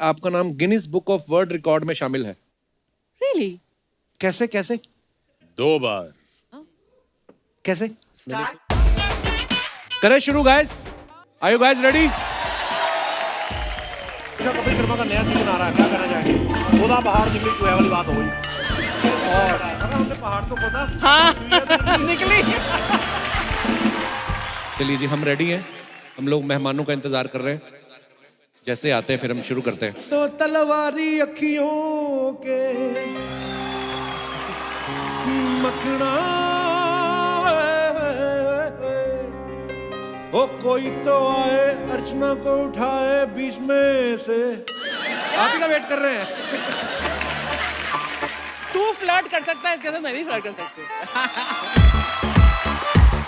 आपका नाम Guinness book of world record में शामिल है। Really? कैसे कैसे 2 बार। कैसे करें शुरू guys? Are you guys ready? Kapil Sharma का नया सीजन आ रहा है, क्या करना चाहेंगे? खोदा पहाड़ निकली चूहे वाली बात हो गई। और अगर हमने पहाड़ तो खोदा, हाँ निकली। चलिए जी, हम रेडी हैं। हम लोग मेहमानों का इंतजार कर रहे हैं, जैसे आते हैं फिर हम शुरू करते हैं। तो तलवारी अखियों के मखना हो, कोई तो आए अर्चना को उठाए बीच में से। आप ही का वेट कर रहे हैं। तू फ्लर्ट कर सकता है इसके साथ, मैं भी फ्लर्ट कर सकती हूँ।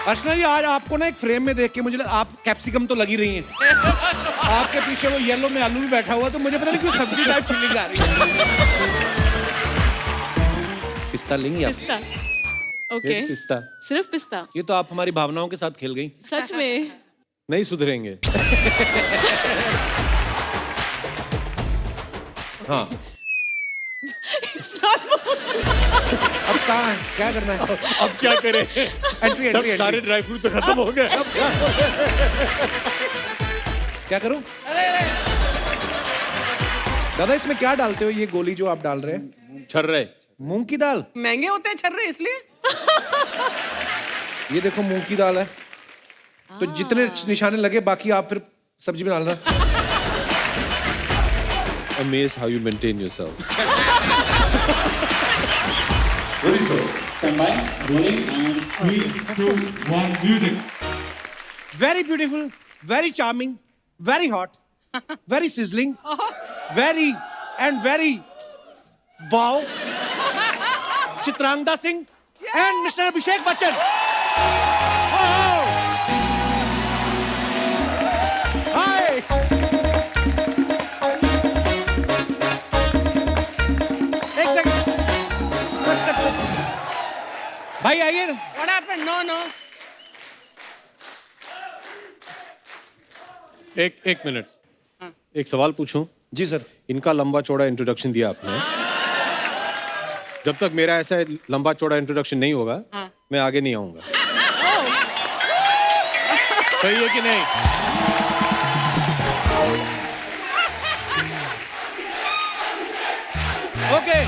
अर्चना जी, आज आपको ना एक फ्रेम में देख के मुझे आप कैप्सिकम तो लगी रही हैं। आपके पीछे वो येलो में आलू भी बैठा हुआ, तो मुझे पता नहीं क्यों सब्जी टाइप फीलिंग आ रही है। पिस्ता लेंगी आप? पिस्ता। ओके। पिस्ता, सिर्फ पिस्ता? ये तो आप हमारी भावनाओं के साथ खेल गई। सच में? नहीं सुधरेंगे। हाँ, It's not अब कहाँ है, क्या करना है? अब क्या करें? एंट्री सब एंट्री सारे एंट्री। ड्राई फ्रूट तो खत्म हो गए। क्या करूं? अरे दादा, इसमें क्या डालते हो? ये गोली जो आप डाल रहे हैं, छर्रे। मूंग की दाल? महंगे होते हैं छर्रे इसलिए। ये देखो मूंग की दाल है, तो जितने निशाने लगे बाकी आप फिर सब्जी में डालना। Amazed how you maintain yourself. Ready, sir. Stand by. Rolling and 3, 2, 1, music. Very beautiful, very charming, very hot, very sizzling, very and very wow. Chitrangada Singh and Mr. Abhishek Bachchan. Oh! Hi. एक सेकंड, भाई आइए ना। What happened? No, no. एक minute. एक सवाल पूछूं? जी sir. इनका लंबा चौड़ा इंट्रोडक्शन दिया आपने। जब तक मेरा ऐसा लंबा चौड़ा इंट्रोडक्शन नहीं होगा, मैं आगे नहीं आऊंगा। सही है कि नहीं? ओके।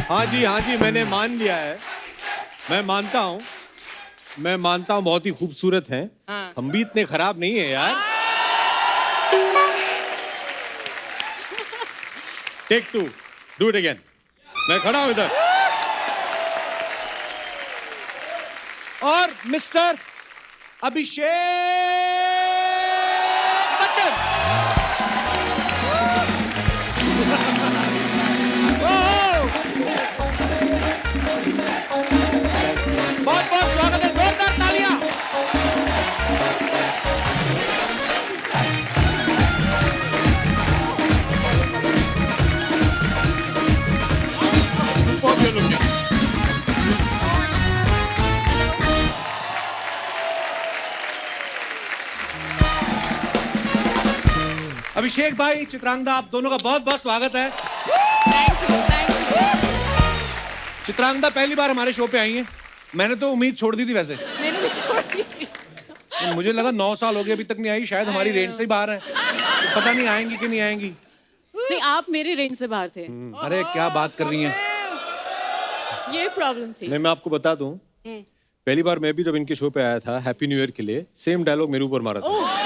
हाँ जी, मैंने मान लिया है। मैं मानता हूँ बहुत ही खूबसूरत हैं। हम भी इतने खराब नहीं है यार। Take 2, do it again. मैं खड़ा हूं इधर। और मिस्टर अभिषेक बच्चन। बहुत बहुत स्वागत है, जोरदार तालियां। अभिषेक भाई, चित्रांगदा, आप दोनों का बहुत बहुत स्वागत है। Thank you, thank you. Chitrangada पहली बार हमारे शो पे आई हैं। मैंने तो उम्मीद छोड़ दी थी वैसे। मैंने भी छोड़ दी। मुझे लगा 9 साल हो गए अभी तक नहीं आई, शायद हमारी रेंज से ही बाहर है, तो पता नहीं आएंगी कि नहीं आएंगी। नहीं, आप मेरी रेंज से बाहर थे। अरे क्या बात कर रही हैं। ये प्रॉब्लम थी। नहीं, मैं आपको बता दूं, पहली बार मैं भी जब इनके शो पे आया था हैप्पी न्यू ईयर के लिए, सेम डायलॉग मेरे ऊपर मारा था।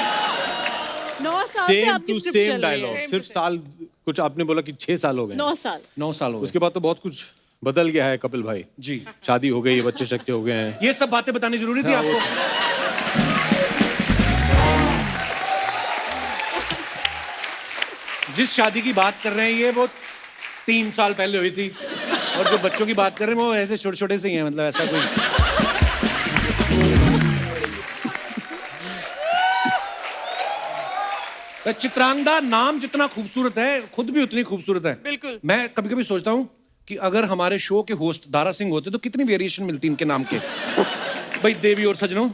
9 साल से सेम आपकी टू स्क्रिप्ट सेम चल रही डायलॉग। है। सिर्फ साल कुछ आपने बोला कि 6 साल हो गए। 9 साल। 9 साल हो गए। उसके बाद तो बहुत कुछ बदल गया है कपिल भाई। जी, शादी हो गई है, बच्चे शक्के हो गए हैं। ये सब बातें बतानी जरूरी थी आपको। जिस शादी की बात कर रहे हैं ये वो 3 साल पहले हुई थी, और जो बच्चों की बात कर रहे हैं वो ऐसे छोटे छोटे से ही हैं, मतलब ऐसा कोई। चित्रांगदा नाम जितना खूबसूरत है, खुद भी उतनी खूबसूरत है। बिल्कुल। मैं कभी कभी सोचता हूँ कि अगर हमारे शो के होस्ट दारा सिंह होते तो कितनी वेरिएशन मिलती इनके नाम के। भाई देवी और सजनों,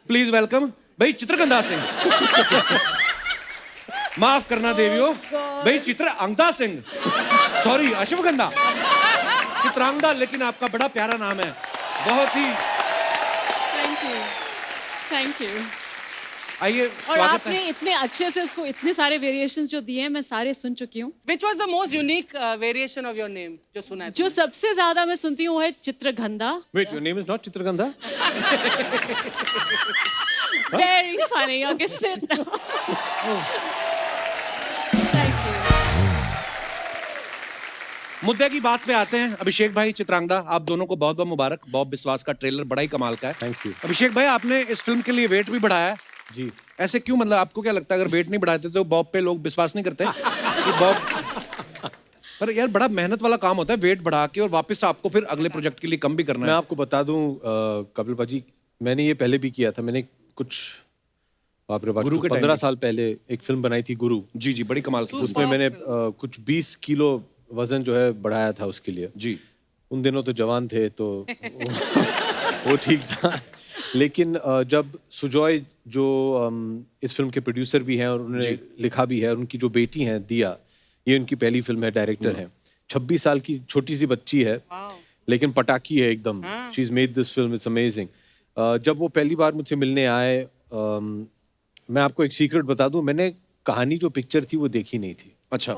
प्लीज वेलकम भाई चित्रगंधा सिंह। माफ करना देवियो भाई चित्रांगदा सिंह, सॉरी अश्वगंधा, चित्रांगदा, लेकिन आपका बड़ा प्यारा नाम है, बहुत ही। Thank you. आइए, और स्वागत आपने है। इतने अच्छे से उसको इतने सारे वेरिएशंस जो दिए हैं, मैं सारे सुन चुकी हूँ। Which was the most unique variation of your name? जो सुना है जो सबसे ज्यादा मैं सुनती हूँ है Chitragandha. Wait, your name is not Chitragandha? Very funny. Okay, sit down. Thank you. मुद्दे की बात पे आते हैं। अभिषेक भाई, चित्रांगदा, आप दोनों को बहुत बहुत मुबारक। बॉब बिस्वास का ट्रेलर बड़ा ही कमाल का है। Thank you. अभिषेक भाई, आपने इस फिल्म के लिए वेट भी बढ़ाया है। जी। ऐसे क्यों, मतलब आपको क्या लगता है अगर वेट नहीं बढ़ाते तो बॉब पे लोग विश्वास नहीं करते कि बॉब, पर यार बड़ा मेहनत वाला काम होता है वेट बढ़ा के और वापस आपको फिर अगले प्रोजेक्ट के लिए कम भी करना मैं है। आपको बता दूं कपिल पाजी, मैंने ये पहले भी किया था। मैंने कुछ बाप रे बाप, गुरु के टाइम 15 पे। साल पहले एक फिल्म बनाई थी, गुरु। जी जी, बड़ी कमाल की। उसमें मैंने कुछ 20 किलो वजन जो है बढ़ाया था उसके लिए। जी। उन दिनों तो जवान थे तो वो ठीक था। लेकिन जब सुजॉय जो इस फिल्म के प्रोड्यूसर भी हैं और उन्होंने लिखा भी है, उनकी जो बेटी हैं दिया, ये उनकी पहली फिल्म है, डायरेक्टर हैं। 26 साल की छोटी सी बच्ची है, लेकिन पटाखी है एकदम। She is made this film, it's amazing. जब वो पहली बार मुझसे मिलने आए, मैं आपको एक सीक्रेट बता दूं, मैंने कहानी जो पिक्चर थी वो देखी नहीं थी। अच्छा।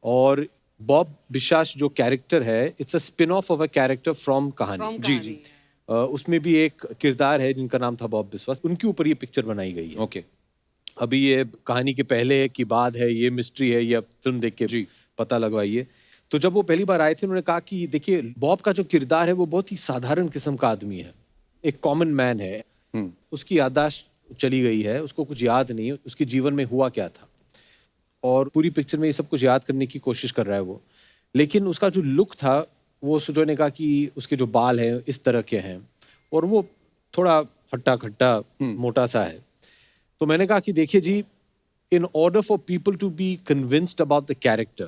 और बॉब बिशास जो कैरेक्टर है, it's a spin of a character from कहानी। जी जी। उसमें भी एक किरदार है जिनका नाम था बॉब बिस्वास, उनके ऊपर ये पिक्चर बनाई गई है। ओके। अभी ये कहानी के पहले है कि बाद है, ये मिस्ट्री है, ये आप फिल्म देख के जी। पता लगवाइए। तो जब वो पहली बार आए थे, उन्होंने कहा कि देखिए, बॉब का जो किरदार है वो बहुत ही साधारण किस्म का आदमी है, एक कॉमन मैन है। उसकी याददाश्त चली गई है, उसको कुछ याद नहीं है उसके जीवन में हुआ क्या था, और पूरी पिक्चर में ये सब कुछ याद करने की कोशिश कर रहा है वो। लेकिन उसका जो लुक था, वो सुजो ने कहा कि उसके जो बाल हैं इस तरह के हैं और वो थोड़ा हट्टा खट्टा मोटा सा है। तो मैंने कहा कि देखिए जी, in order for people to be convinced about the character,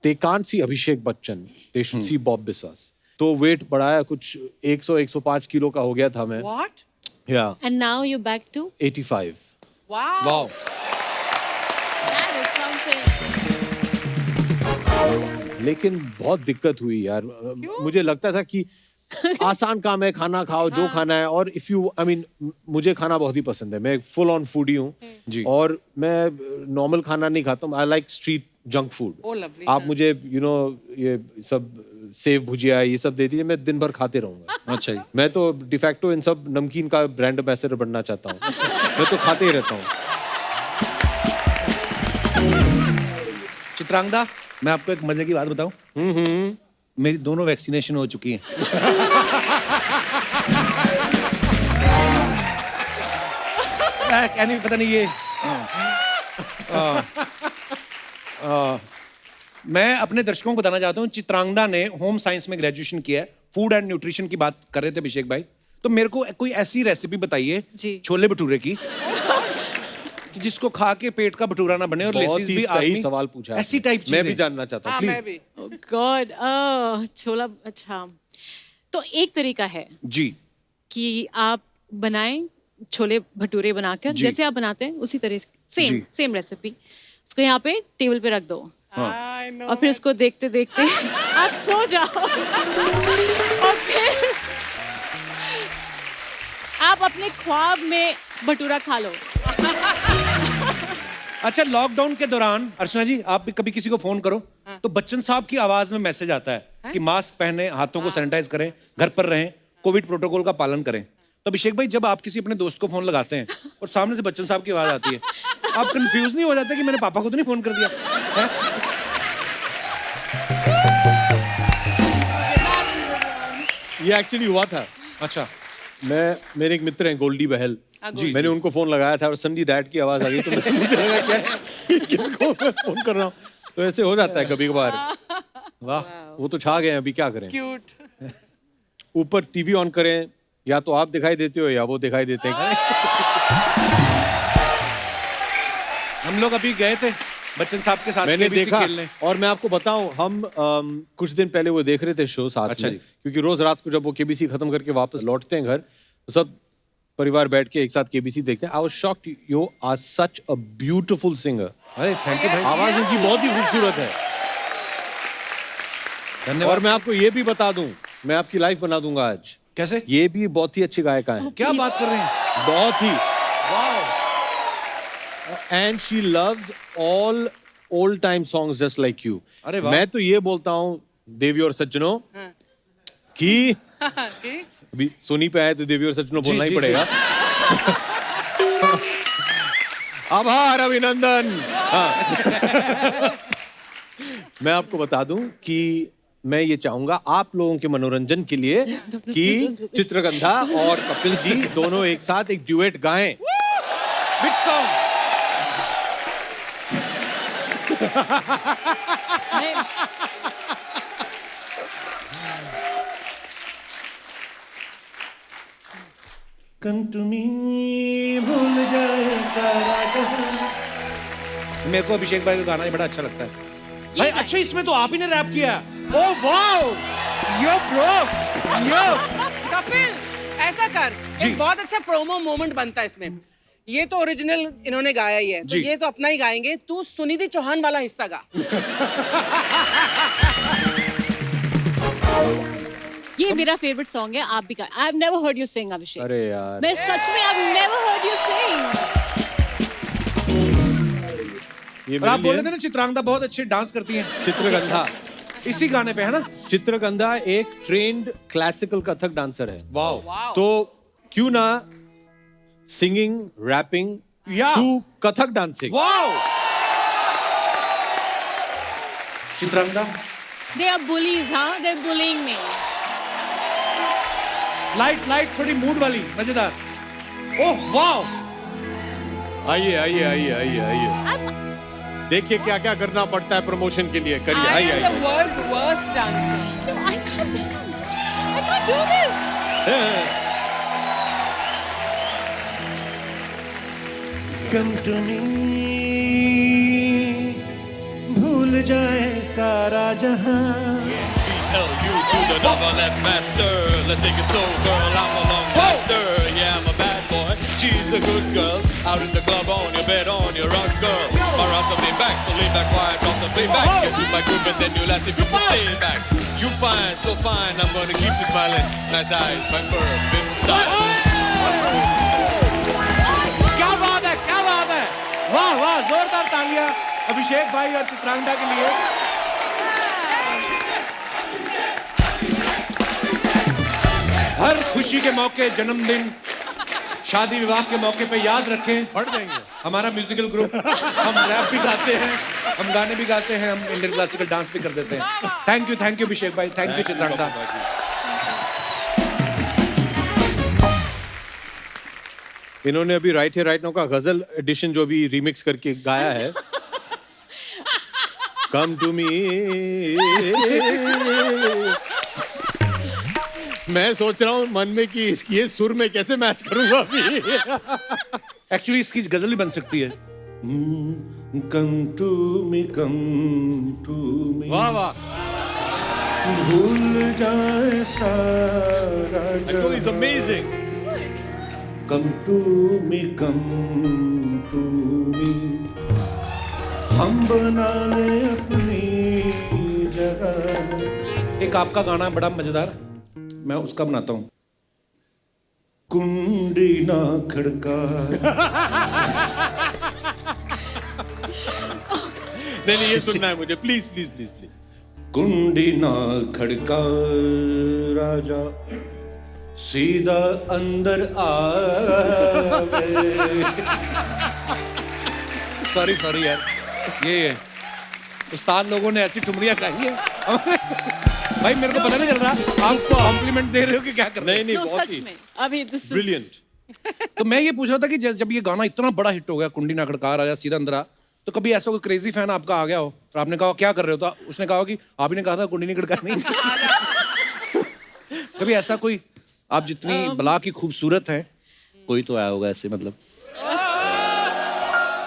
they can't see Abhishek Bachchan, they should see Bob Biswas. तो वेट बढ़ाया, कुछ 100-105 किलो का हो गया था मैं। What? या And now you back to? 85। Wow. Wow. That is something. लेकिन बहुत दिक्कत हुई यार। मुझे लगता था कि आसान काम है, खाना खाओ जो खाना है। और इफ यू, आई मीन, मुझे खाना बहुत ही पसंद है, मैं फुल ऑन फूडी हूँ। जी। और मैं नॉर्मल खाना नहीं खाता हूँ, I like street junk food. Oh, lovely. आप मुझे ये सब सेव भुजिया ये सब दे दीजिए, मैं दिन भर खाते रहूंगा। अच्छा जी। मैं तो डिफैक्टो इन सब नमकीन का ब्रांड एम्बेसडर बनना चाहता हूँ। मैं तो खाते ही रहता हूँ। चित्रांगदा, मैं आपको एक मजे की बात बताऊं। मेरी दोनों वैक्सीनेशन हो चुकी हैं। नहीं, पता नहीं ये। मैं अपने दर्शकों को बताना चाहता हूँ, चित्रांगदा ने होम साइंस में ग्रेजुएशन किया है। फूड एंड न्यूट्रिशन की बात कर रहे थे अभिषेक भाई, तो मेरे को कोई ऐसी रेसिपी बताइए जी। छोले भटूरे की कि जिसको खा के पेट का भटूरा ना बने और बहुत लेसिस ही भी सही आदमी- सवाल पूछा है ऐसी आपने। टाइप मैं भी चीजें। जानना चाहता हूँ, मैं प्लीज। भी। Oh God. छोला, अच्छा। तो एक तरीका है जी। कि आप बनाएं छोले भटूरे बनाकर, जी। जैसे आप बनाते हैं उसी तरह से, जी। Same recipe. उसको यहाँ पे टेबल पे रख दो I know. और फिर उसको देखते देखते आप सो जाओ और फिर आप अपने ख्वाब में भटूरा खा लो। अच्छा, लॉकडाउन के दौरान अर्चना जी, आप भी कभी किसी को फोन करो तो बच्चन साहब की आवाज में मैसेज आता है कि मास्क पहने, हाथों को सैनिटाइज करें, घर पर रहें, कोविड प्रोटोकॉल का पालन करें। तो अभिषेक भाई, जब आप किसी अपने दोस्त को फोन लगाते हैं और सामने से बच्चन साहब की आवाज आती है, आप कंफ्यूज नहीं हो जाते कि मैंने पापा को तो नहीं फोन कर दिया है? ये एक्चुअली हुआ था। अच्छा। मेरे एक मित्र हैं गोल्डी बहल जी, मैंने उनको फोन लगाया था और संडी डैड की आवाज आ गई, तो मुझे लगा क्या किसको मैं फोन कर रहा हूँ। तो ऐसे हो जाता है कभी कभार। वाह। वो तो छा गए हैं, अभी क्या करें। Cute. ऊपर टीवी ऑन करें, या तो आप दिखाई देते हो या वो दिखाई देते हैं। हम लोग अभी गए थे बच्चन साहब के साथ मैंने KBC देखा, खेलने। और मैं आपको बताऊं, हम कुछ दिन पहले वो देख रहे थे शो साथ अच्छा में, जी। क्योंकि रोज रात को जब वो केबीसी खत्म करके वापस लौटते हैं घर, तो सब परिवार बैठ के एक साथ केबीसी देखते हैं। I was shocked you are such a beautiful singer. अरे थैंक यू भाई, आवाज उनकी बहुत ही खूबसूरत है। धन्यवाद। और मैं आपको ये भी बता दूं, मैं आपकी लाइफ बना दूंगा आज। कैसे? ये भी बहुत ही अच्छी गायिका है, क्या बात कर रहे हैं? बहुत ही। And she loves all old time songs just like you. अरे वाह। मैं तो ये बोलता हूँ देवी और सज्जनों कि Okay. अभी सोनी पे आए तो देवी और सज्जनों बोलना ही जी, पड़ेगा। आभार अभिनंदन। हाँ। मैं आपको बता दूं कि मैं ये चाहूंगा आप लोगों के मनोरंजन के लिए कि चित्रगंधा और कपिल जी दोनों एक साथ एक ड्यूएट गाएं। Which song? Come to me, भूल जाए सारा जहां। मेरे को अभिषेक भाई का गाना ये बड़ा अच्छा लगता है भाई। अच्छा, इसमें तो आप ही ने रैप किया। ओ वाओ, यो ब्रो, यो। कपिल, ऐसा कर, जी। एक बहुत अच्छा प्रोमो मोमेंट बनता है इसमें। ये तो ओरिजिनल इन्होंने गाया ही है, तो जी। ये तो अपना ही गाएंगे। तू सुनिधि चौहान वाला हिस्सा गा। ये मेरा फेवरेट सॉन्ग है, आप भी गा। I have never heard you sing Abhishek. अरे यार, मैं सच में I have never heard you sing. ये और आप बोल मेरे रहे थे लिए ना चित्रांगदा बहुत अच्छे डांस करती हैं, चित्रगंधा। इसी गाने पे है ना? चित्रगंधा एक ट्रेन्ड क्लासिकल कथक डांसर है। वाओ। वाओ। तो क्यों ना सिंगिंग, रैपिंग या to Kathak dancing. Wow. Chitrangada, they are bullies, हाँ, they are bullying me. Light light थोड़ी मूड वाली, मजेदार। Oh wow. आइए आइए आइए आइए आइए, देखिए क्या क्या करना पड़ता है प्रमोशन के लिए। करिए, I आइए am the आइए। world's worst dancer. No, I can't dance. I can't do this. Come to me, भूल जाए सारा जहां। L U to the double left master. Let's take it slow, girl. I'm a long master. Yeah, I'm a bad boy. She's a good girl. Out in the club, on your bed, on your rug, girl. My round to lean back, so lean back, quiet, drop the playback. Get to my groove, and then you'll ask if you can stay back. You fine, so fine. I'm gonna keep you smiling. Nice eyes, fine bird, big style. क्या बात है, क्या बात है। वाह वाह, जोरदार तालियां अभिषेक भाई और चित्रांगदा के लिए। हर खुशी के मौके, जन्मदिन, शादी विवाह के मौके पे याद रखें, फट जाएंगे। हमारा म्यूजिकल ग्रुप, हम रैप भी गाते हैं, हम गाने भी गाते हैं, हम इंडियन क्लासिकल डांस भी कर देते हैं। थैंक यू अभिषेक भाई, थैंक यू चित्रांगदा। इन्होंने अभी राइट है राइट नाउ का गजल एडिशन जो भी रिमिक्स करके गाया है। Come to me. मैं सोच रहा हूँ मन में कि इसकी ये सुर में कैसे मैच करूंगा अभी। एक्चुअली इसकी गजल ही बन सकती है। Come to me, come to मी, वाह वाह, भूल जाए सारा is amazing. Come to me, हम बना ले अपनी जगह। एक आपका गाना बड़ा मजेदार, मैं उसका बनाता हूँ। कुंडी ना खड़का। नहीं ये सुनना है मुझे, प्लीज प्लीज प्लीज प्लीज। कुंडी ना खड़का राजा, सीधा अंदर आवे। सॉरी यार, ये उस्ताद लोगों ने ऐसी ठुमरियां खाई है। भाई मेरे को पता नहीं चल रहा आप कॉम्प्लीमेंट दे रहे हो कि क्या कर रहे हो। नहीं No, बहुत सच ही में अभी दिस इज ब्रिलियंट। तो मैं ये पूछ रहा था कि जब ये गाना इतना बड़ा हिट हो गया, कुंडी ना खड़का राजा सीधा अंदर आ, तो कभी ऐसा कोई क्रेजी फैन आपका आ गया हो और आपने कहा क्या कर रहे हो, तो उसने कहा कि आप ही ने कहा था कुंडी नहीं खड़का नहीं। कभी ऐसा कोई, आप जितनी बला की खूबसूरत हैं, कोई तो आया होगा ऐसे, मतलब।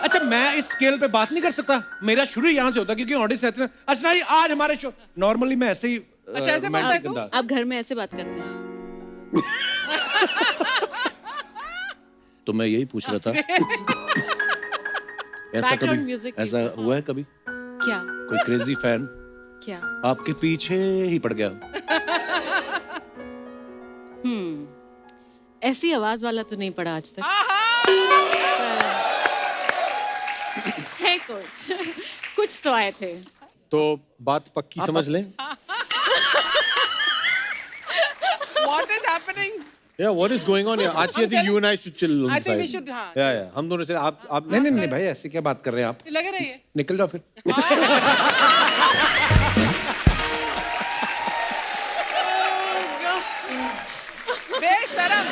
अच्छा, मैं इस स्केल पे बात नहीं कर सकता, मेरा शुरू यहाँ से होता क्योंकि ऑडियंस रहते हैं। अच्छा जी, आज हमारे शो नॉर्मली मैं ऐसे ही अच्छा, ऐसे बोलता है तू? आप घर में ऐसे बात करते हैं? तो मैं यही पूछ रहा था। ऐसा Background कभी music ऐसा हुआ है कभी क्या कोई क्रेजी फैन क्या आपके पीछे ही पड़ गया? ऐसी आवाज वाला तो नहीं पड़ा आज तक। है कुछ तो आए थे। तो बात पक्की समझ लें। What is happening? Yeah, what is going on here? Archie, I think you and I should chill on I the think we side. should, हाँ, Yeah, yeah. हम दोनों से आप नहीं भाई, ऐसे क्या बात कर रहे हैं आप? लगे रहिए। निकल जाओ फिर। बेशरम।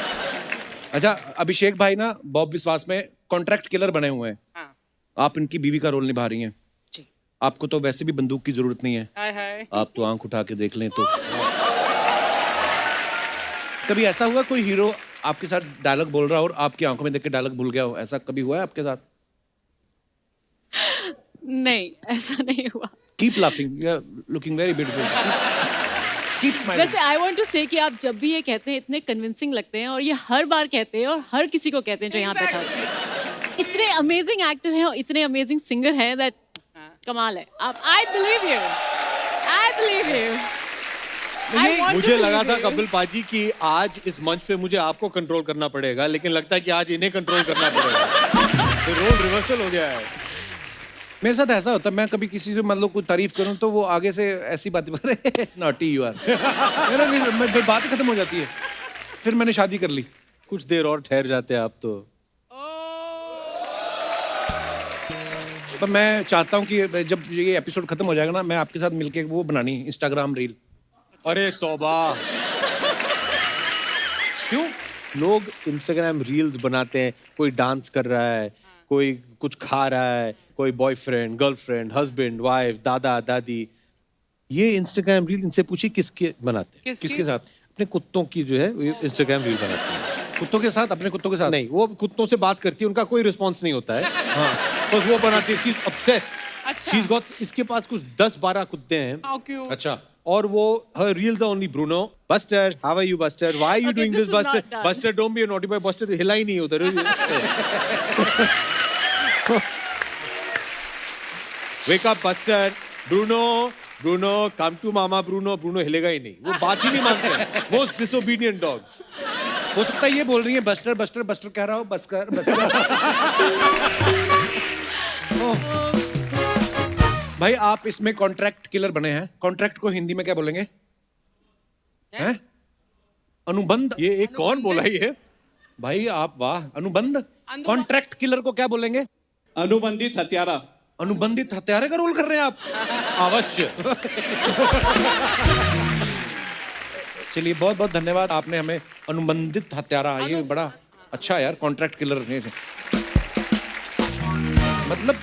अच्छा, अभिषेक भाई ना बॉब विश्वास में कॉन्ट्रैक्ट किलर बने हुए हैं। हाँ। आप इनकी बीवी का रोल निभा रही हैं। जी। आपको तो वैसे भी बंदूक की जरूरत नहीं है। हाय हाय। आप तो आंख उठा के देख लें तो। कभी ऐसा हुआ कोई हीरो आपके साथ डायलॉग बोल रहा हो और आपकी आंखों में देख के डायलॉग भूल गया हो? ऐसा कभी हुआ है आपके साथ? नहीं, ऐसा नहीं हुआ। Keep laughing, you are looking very beautiful. Keep smiling. वैसे आई वांट टू से कि आप जब भी ये कहते हैं इतने कन्विंसिंग लगते हैं, और ये हर बार कहते हैं और हर किसी को कहते हैं जो यहाँ पे था। इतने अमेजिंग एक्टर हैं और इतने अमेजिंग सिंगर हैं, दैट कमाल है। आप आई बिलीव यू। मुझे लगा था कपिल पाजी कि आज इस मंच पे मुझे आपको कंट्रोल करना पड़ेगा, लेकिन लगता है कि आज इन्हें कंट्रोल करना पड़ेगा। तो रोल रिवर्सल हो गया है। मेरे साथ ऐसा होता है, मैं कभी किसी से मतलब कोई तारीफ करूं तो वो आगे से ऐसी बातें करे, नॉटी यू आर। मेरा बात ही खत्म हो जाती है। फिर मैंने शादी कर ली। कुछ देर और ठहर जाते आप तो। पर मैं चाहता हूं कि जब ये एपिसोड खत्म हो जाएगा ना, मैं आपके साथ मिलके वो बनानी इंस्टाग्राम रील। अरे तौबा। क्यों? लोग इंस्टाग्राम रील्स बनाते हैं, कोई डांस कर रहा है, कोई कुछ खा रहा है, कोई बॉयफ्रेंड, गर्लफ्रेंड, हस्बैंड, वाइफ, दादा, दादी। ये इंस्टाग्राम रील इनसे पूछिए किसके बनाते हैं? किसके साथ? अपने कुत्तों की जो है इंस्टाग्राम रील बनाते हैं। कुत्तों के साथ? अपने कुत्तों के साथ? नहीं, वो कुत्तों से बात करती है, उनका कोई रिस्पॉन्स नहीं होता है। हाँ, बस वो बनाती है। She is obsessed. अच्छा। शी इज गॉट, इसके पास कुछ 10-12 कुत्ते हैं। How cute. अच्छा। और वो her reels are only Bruno, Buster, how are you Buster? Why are you Okay, doing this this is not Buster? done. Buster, don't be a naughty boy. Buster हिला ही नहीं उधर। Wake up Buster, Bruno, come to mama Bruno हिलेगा ही नहीं, वो बात ही नहीं मानते हैं। Most disobedient dogs. हो सकता है ये बोल रही है बस्टर कह रहा हो, बस्कर। भाई आप इसमें कॉन्ट्रैक्ट किलर बने हैं। कॉन्ट्रैक्ट को हिंदी में क्या बोलेंगे? हैं? अनुबंध। ये एक कौन बोला ये? भाई आप वाह, अनुबंध। कॉन्ट्रैक्ट किलर को क्या बोलेंगे? अनुबंधित हत्यारा। अनुबंधित हत्यारे का रोल कर रहे हैं आप? अवश्य। चलिए, बहुत बहुत धन्यवाद, आपने हमें अनुबंधित हत्यारा, ये बड़ा अच्छा यार, कॉन्ट्रैक्ट किलर। मतलब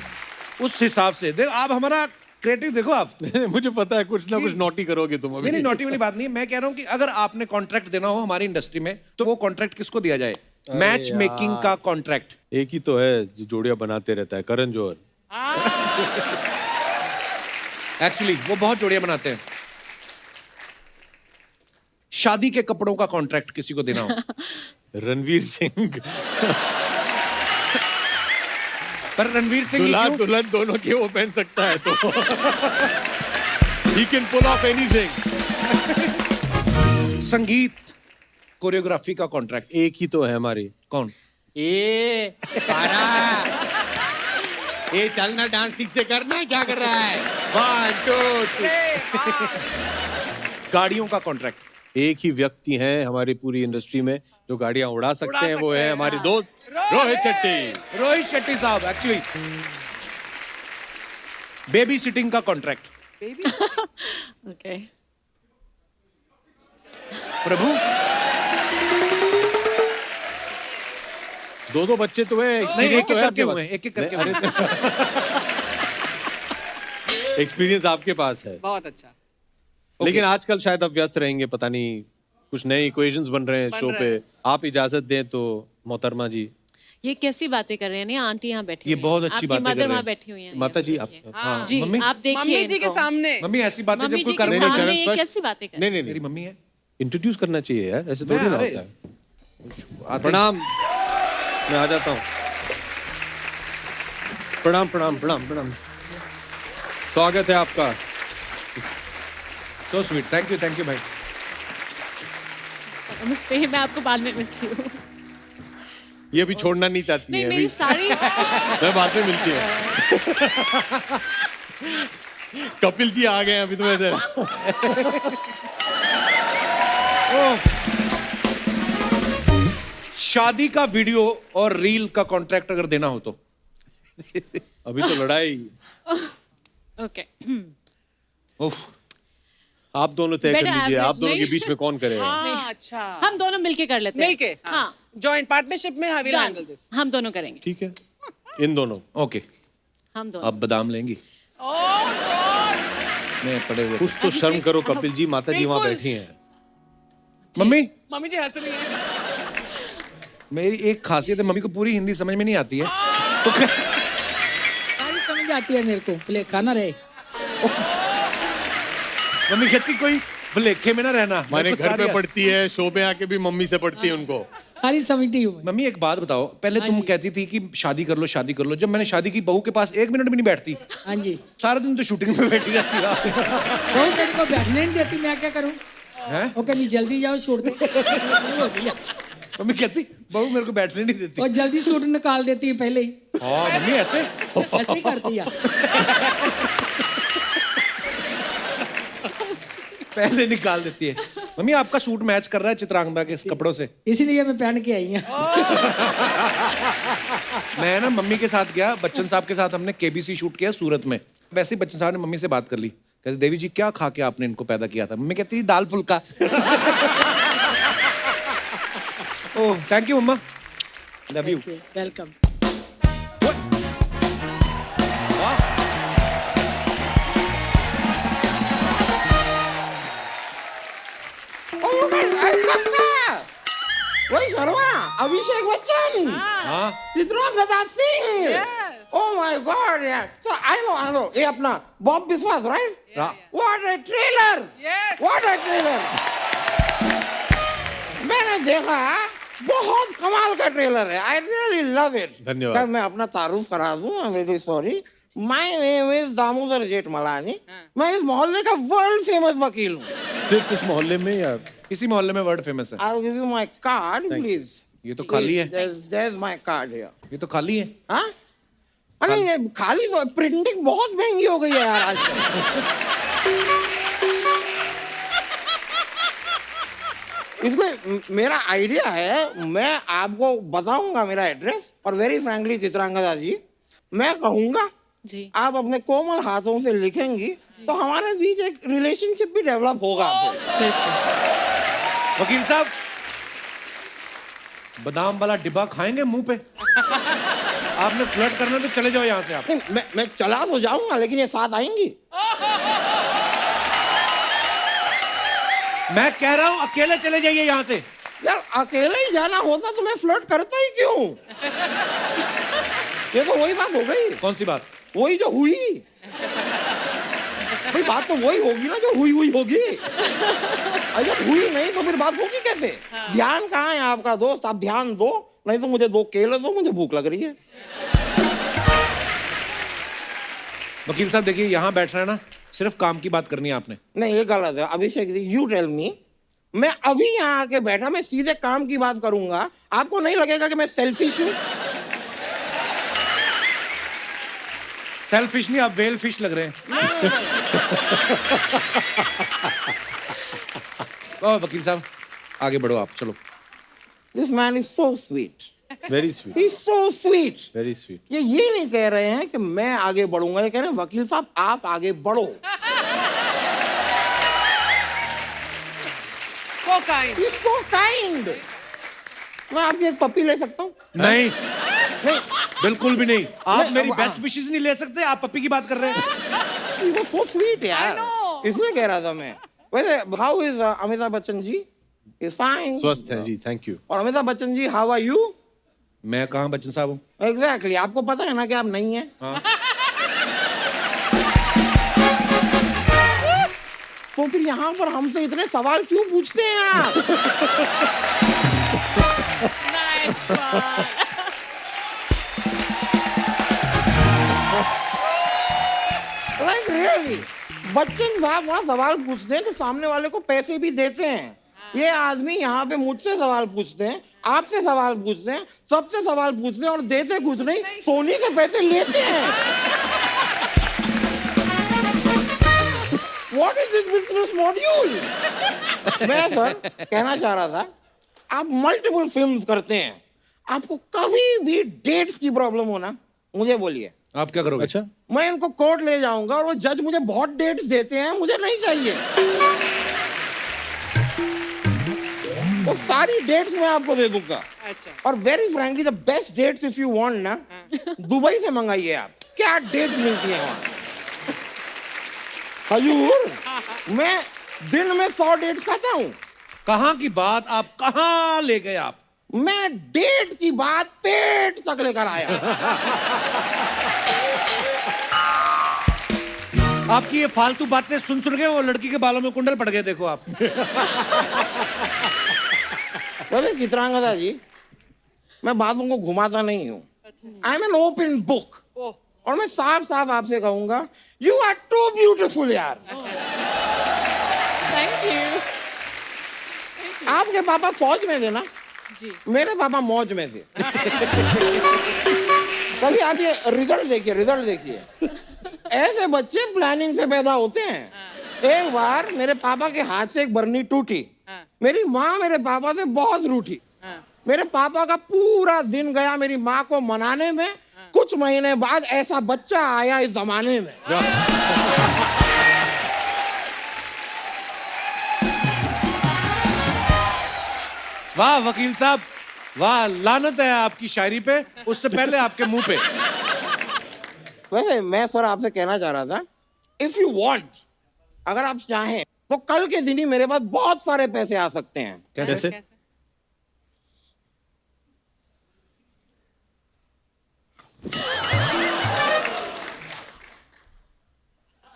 उस हिसाब से देख, आप हमारा क्रिएटिव देखो आप। मुझे पता है कुछ ना कुछ नॉटी करोगे तुम अभी। नहीं, नॉटी वाली बात नहीं है। मैं कह रहा हूँ कि अगर आपने कॉन्ट्रैक्ट देना हो हमारी इंडस्ट्री में, तो वो कॉन्ट्रैक्ट किसको दिया जाए? मैच मेकिंग का कॉन्ट्रैक्ट। एक ही तो है जो जोड़ियां बनाते रहता है, करण जौहर। एक्चुअली वो बहुत जोड़ियां बनाते हैं। शादी के कपड़ों का कॉन्ट्रैक्ट किसी को देना हो? रणवीर सिंह। पर रणवीर सिंह दुल्हा क्यों? दुल्हन दोनों के वो पहन सकता है तो। He can pull off anything. संगीत कोरियोग्राफी का कॉन्ट्रैक्ट एक ही तो है हमारी। कौन? ए चलना डांस ठीक से करना है, क्या कर रहा है? 1 2 3। गाड़ियों का कॉन्ट्रैक्ट। एक ही व्यक्ति हैं हमारी पूरी इंडस्ट्री में जो गाड़ियां उड़ा सकते हैं, वो सकते है हैं, हमारे हाँ। दोस्त रोहित शेट्टी। रोहित शेट्टी साहब। एक्चुअली बेबी सिटिंग का कॉन्ट्रैक्ट। ओके। प्रभु, 2 बच्चे तो है। नहीं, एक एक करके हुए हैं, एक एक करके हुए हैं। एक्सपीरियंस आपके पास है। बहुत अच्छा। लेकिन आजकल शायद आप व्यस्त रहेंगे, पता नहीं कुछ नए इक्वेशंस बन रहे हैं शो पे। आप इजाजत दें तो मोहतरमा जी। ये कैसी बातें कर रहे हैं? नहीं, आंटी यहाँ बैठी ये हुई हैं। बहुत अच्छी आपकी बातें कर मदर रहे वहाँ हैं। बैठी हुई हैं। माता जी आप हाँ, जी, मम्मी, आप देखिए मम्मी जी के इनको। सामने। मम्मी ऐसी बातें मम्मी जब जी कोई के कर नहीं, सामने नहीं, ये चरण कैसी बातें कर? नहीं नहीं मेरी नहीं, मम्मी है। इंट्रोड्यूस करना चाहिए यार, ऐसे थोड़ी ना अरे, होता है। प्रणाम। मैं आ जाता हूँ। प्रणाम प्रणाम प्रणाम प्रणाम। स्वागत है आपका। सो स्वीट, थैंक यू भाई। नमस्ते, मैं आपको बाद में मिलती हूँ। ये भी छोड़ना नहीं चाहती नहीं, है मेरी अभी। सारी मैं बाद में मिलती हूँ। कपिल जी आ गए हैं अभी तो मैं जरा। शादी का वीडियो और रील का कॉन्ट्रैक्ट अगर देना हो तो अभी तो लड़ाई ओके। उफ, आप दोनों तय कर Better लीजिए, आप average, दोनों के नहीं? बीच में कौन करेगा। हाँ, अच्छा हम दोनों मिलके कर लेते हैं। मिलके हाँ, जॉइंट पार्टनरशिप में I will handle done. This. हम दोनों करेंगे। ठीक है, इन दोनों। ओके। हम दोनों। अब बादाम लेंगी? मैं पड़े हुए। कुछ तो शर्म करो कपिल जी, माता जी वहाँ बिल्कुल। बैठी हैं। मम्मी, मम्मी जी हंस रही हैं। मेरी एक खासियत है, मम्मी को पूरी हिंदी समझ में नहीं आती है तो सारी समझ आती है मेरे को, बोले खाना रहे। मम्मी कहती कोई भुलेखे में ना रहना। माने मेरे को घर सारी पे पढ़ती है, शो में आके भी मम्मी से पढ़ती है उनको। सारी समझती हूँ मैं। मम्मी एक बात बताओ, पहले तुम कहती थी कि शादी कर लो शादी कर लो, जब मैंने शादी की बहू के पास 1 मिनट भी नहीं बैठती, हाँ जी, सारा दिन तो शूटिंग में बैठी रहती है। बहुत मेरे को बैठने नहीं देती, मैं क्या करूँ। हैं? वो कहती जल्दी जाओ छोड़ दे। हो गया। मम्मी कहती बहू मेरे को बैठने नहीं देती। और जल्दी सूट निकाल देती है पहले ही, हाँ मम्मी ऐसे ऐसे ही करती है। पहले निकाल देती है। मम्मी आपका सूट मैच कर रहा है चित्रांगदा के इस कपड़ों से। इसलिए मैं पहन के आई हूँ। मैं ना मम्मी के साथ गया, बच्चन साहब के साथ हमने केबीसी शूट किया सूरत में। वैसे ही बच्चन साहब ने मम्मी से बात कर ली, कहते देवी जी क्या खा के आपने इनको पैदा किया था? मम्मी कहती दाल फुल्का। Oh thank you mamma, love you. Welcome. वही शर्मा, अभिषेक बच्चन, हाँ Chitrangada Singh. Oh my God, yeah. So I know. ये अपना बॉब बिस्वास, right? रा- What a trailer! Yes. What a trailer! मैंने देखा, बहुत कमाल का ट्रेलर है। I really love it. धन्यवाद। क्या मैं अपना तारुफ करा दूं? I'm really sorry. My name is Damodar Jethmalani. मैं इस मोहल्ले का वर्ल्ड फेमस वकील हूँ। सिर्फ इस मोहल्ले में या इसी मोहल्ले में वर्ड फेमस है। I'll give you my card, please. ये तो खाली है। There's my card here. ये तो खाली है। हाँ? अरे ये खाली तो प्रिंटिंग बहुत महंगी हो गई है यार आजकल। इसलिए मेरा आइडिया है, मैं आपको बताऊंगा मेरा एड्रेस, और वेरी फ्रैंकली चित्रांगदा जी, मैं कहूंगा जी। आप अपने कोमल हाथों से लिखेंगी तो हमारे बीच एक रिलेशनशिप भी डेवलप होगा। वकील साहब, बादाम वाला डिब्बा खाएंगे मुंह पे? आपने फ्लर्ट करना तो चले जाओ यहाँ से आप। नहीं, मैं चला तो जाऊंगा, लेकिन ये साथ आएंगी। मैं कह रहा हूँ अकेले चले जाइए यहाँ से। यार अकेले ही जाना होता तो मैं फ्लर्ट करता ही क्यों? ये तो वही बात हो गई। कौन सी बात? वही जो हुई। भाई बात तो वही होगी ना जो हुई होगी। अगर हुई नहीं तो फिर बात होगी कैसे? ध्यान कहाँ है आपका दोस्त? आप ध्यान दो, नहीं तो मुझे 2 केले दो, मुझे भूख लग रही है। वकील साहब देखिए, यहाँ बैठना है ना, सिर्फ काम की बात करनी है आपने। नहीं ये गलत है अभिषेक जी, यू टेल मी। मैं अभी यहाँ आके बैठा, मैं सीधे काम की बात करूंगा, आपको नहीं लगेगा कि मैं सेल्फिश हूँ? सेल्फिश नहीं, आप वेल फिश लग रहे हैं। ओ, वकील साहब आगे बढ़ो आप, चलो। This man is so sweet, very sweet, he is so sweet. Very sweet. ये नहीं कह रहे हैं कि मैं आगे बढ़ूंगा, ये कह रहे हैं वकील साहब आप आगे बढ़ो। So kind. He's so kind. मैं आपकी एक पप्पी ले सकता हूँ? नहीं, नहीं, बिल्कुल भी नहीं। आप नहीं, मेरी अब- बेस्ट विशेस नहीं ले सकते, आप पप्पी की बात कर रहे हैं। he was so sweet यार। I know. इसलिए कह रहा था मैं। वैसे how is Amitabh Bachchan ji? He's fine. स्वस्थ हैं जी, थैंक यू। और Amitabh Bachchan ji how are you? मैं कहाँ बच्चन साहब हूँ? Exactly. आपको पता है ना कि आप नहीं हैं? हाँ। तो फिर यहाँ पर हमसे इतने सवाल क्यों पूछते हैं आप? Nice one. रियली बच्चन साहब वहाँ सवाल पूछते हैं कि सामने वाले को पैसे भी देते हैं। ये आदमी यहाँ पे मुझसे सवाल पूछते हैं, आपसे सवाल पूछते हैं, सबसे सवाल पूछते हैं और देते कुछ नहीं, सोनी से पैसे लेते हैं। What is this business module? मैं सर कहना चाह रहा था, आप मल्टीपल फिल्म्स करते हैं, आपको कभी भी डेट्स की प्रॉब्लम हो ना, मुझे बोलिए। आप क्या करोगे? अच्छा, मैं इनको कोर्ट ले जाऊंगा और वो जज मुझे बहुत डेट्स देते हैं, मुझे नहीं चाहिए। वो सारी डेट्स मैं आपको दे दूंगा। अच्छा। और very frankly the best dates if you want ना, दुबई से मंगाइए आप। क्या डेट्स मिलती हैं वहाँ। हजूर, मैं दिन में 100 डेट्स खाता हूँ। कहाँ की बात, आप कहाँ ले गए आप? मैं डेट की बात पेट तक लेकर आया। आपकी ये फालतू बातें सुन सुन के वो लड़की के बालों में कुंडल पड़ गए, देखो आप। बोले चित्रांगदा जी, मैं बातों को घुमाता नहीं हूँ। I am an open book. और मैं साफ साफ आपसे कहूंगा, यू आर टू ब्यूटीफुल यार। Thank you. आपके पापा फौज में थे ना? जी। मेरे पापा मौज में थे। कभी आप ये रिजल्ट देखिए, रिजल्ट देखिए। ऐसे बच्चे प्लानिंग से पैदा होते हैं। एक बार मेरे पापा के हाथ से एक बरनी टूटी। मेरी माँ मेरे पापा से बहुत रूठी। मेरे पापा का पूरा दिन गया मेरी माँ को मनाने में। कुछ महीने बाद ऐसा बच्चा आया इस जमाने में। वाह वकील साहब, वाह, लानत है आपकी शायरी पे, उससे पहले आपके मुंह पे। वैसे मैं सर आपसे कहना चाह रहा था, इफ यू वांट, अगर आप चाहें तो कल के दिन ही मेरे पास बहुत सारे पैसे आ सकते हैं। कैसे?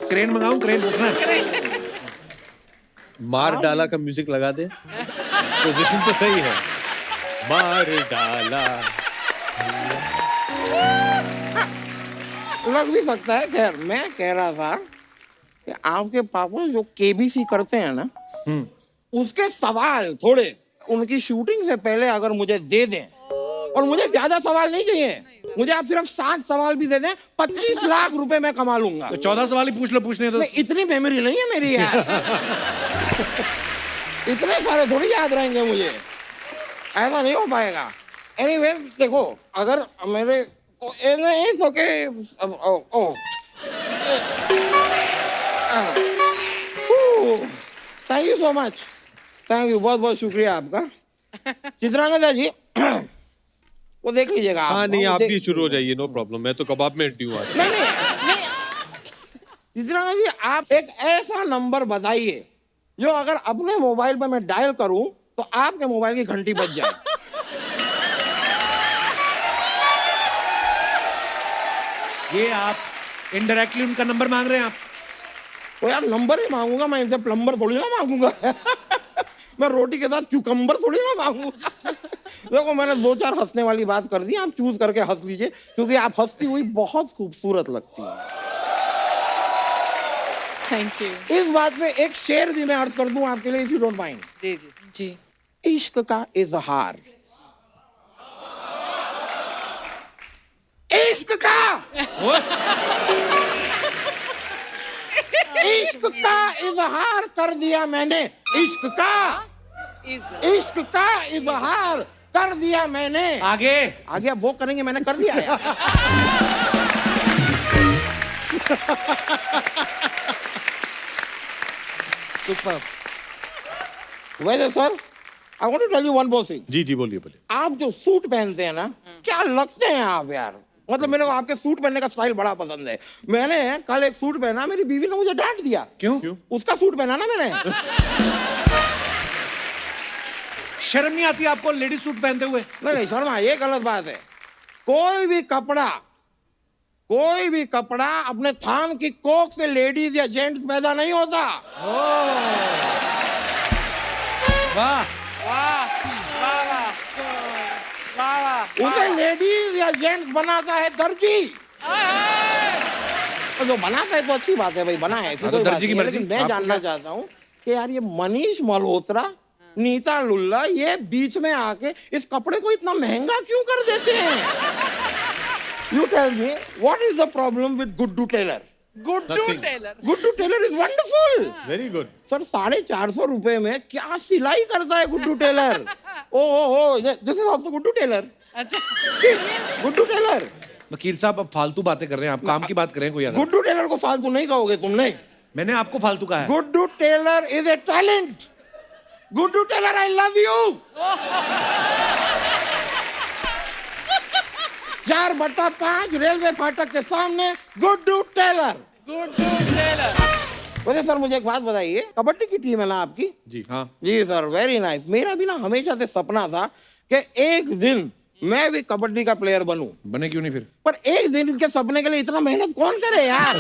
क्रेन मंगाऊं? क्रेन उठना? मार डाला का म्यूजिक लगा दे, पोजीशन तो सही है। मार डाला लग भी सकता है। खैर, मैं कह रहा था कि आपके पापा जो केबीसी करते हैं ना, उसके सवाल थोड़े उनकी शूटिंग से पहले अगर मुझे दे दें, और मुझे ज्यादा सवाल नहीं चाहिए, मुझे आप सिर्फ 7 सवाल भी दे दें, 25 लाख रुपए मैं कमा लूंगा। तो 14 सवाल ही पूछ लो, पूछने तो। नहीं, इतनी मेमोरी नहीं है मेरी यार। इतने सारे थोड़ी याद रहेंगे मुझे, ऐसा नहीं हो पाएगा। एनीवे, देखो, अगर मेरे it's okay. Thank you so much, thank you, बहुत बहुत शुक्रिया आपका। चित्रांगदा जी, वो देख लीजिएगा आप। हाँ नहीं, वो आप देख- भी शुरू हो जाइए, नो प्रॉब्लम। मैं तो कबाब में हड्डी हूँ आज। नहीं नहीं, चित्रांगदा जी, आप एक ऐसा नंबर बताइए जो अगर अपने मोबाइल पे मैं डायल करूं तो आपके मोबाइल की घंटी बज जाए। ये आप इनडायरेक्टली उनका नंबर मांग रहे हैं आप? तो यार नंबर ही मांगूंगा मैं, इनसे प्लम्बर थोड़ी ना मांगूंगा। मैं रोटी के साथ क्यूकम्बर थोड़ी ना मांगूंगा। देखो, मैंने 2-4 हंसने वाली बात कर दी, आप चूज करके हंस लीजिए, क्योंकि आप हंसती हुई बहुत खूबसूरत लगती है। Thank you. इस बात पे एक शेर भी मैं अर्ज कर दूं आपके लिए, इफ यू डोंट माइंड। जी जी जी। इश्क का इजहार, इश्क का, इश्क का इजहार कर दिया मैंने, इश्क का, इश्क का इजहार कर दिया मैंने। आगे आगे अब वो करेंगे, मैंने कर दिया यार। वैसे sir, I want to tell you one more thing. जी जी, बोलिए बोलिए। आप जो सूट पहनते हैं ना, क्या लगते हैं आप यार। मतलब मेरे को आपके सूट पहनने का स्टाइल बड़ा पसंद है। मैंने कल एक सूट पहना, मेरी बीवी ने मुझे डांट दिया। क्यों? उसका सूट पहना ना मैंने। शर्म नहीं आती आपको लेडीज सूट पहनते हुए? नहीं शर्मा, ये गलत बात है। कोई भी कपड़ा अपने थान की कोख से लेडीज या जेंट्स पैदा नहीं होता। वाह, उसे लेडीज या जेंट्स बनाता है दर्जी। और जो बनाता है तो अच्छी बात है भाई, बना है, ऐसी हाँ, कोई तो बात दर्जी की नहीं है, मर्जी, लेकिन मैं आपको जानना क्या? चाहता हूँ कि यार ये मनीष मल्होत्रा, नीता लुल्ला, ये बीच में आके इस कपड़े को इतना महंगा क्यों कर देते हैं? You tell me what is the problem with Guddu tailor? Guddu tailor. Guddu tailor is wonderful very good. Sir. 450 रुपए में क्या सिलाई करता है Guddu tailor? Oh this is also Guddu tailor. अच्छा, गुड्डू टेलर। वकील साहब अब फालतू बातें कर रहे हैं, आप काम की बात करें कोई अगर। गुड्डू टेलर को फालतू नहीं कहोगे तुमने। मैंने आपको फालतू कहा है। Guddu tailor is a talent. Guddu tailor I love you. 4/5 railway फाटक के सामने गुड्डू टेलर। गुड्डू टेलर। वैसे सर मुझे एक बात बताइए, कबड्डी की टीम है ना आपकी? जी हाँ, जी सर, वेरी नाइस। मेरा भी ना हमेशा से सपना था कि एक दिन मैं भी कबड्डी का प्लेयर बनूं, बने क्यों नहीं फिर? पर एक दिन के सपने के लिए इतना मेहनत कौन करे यार?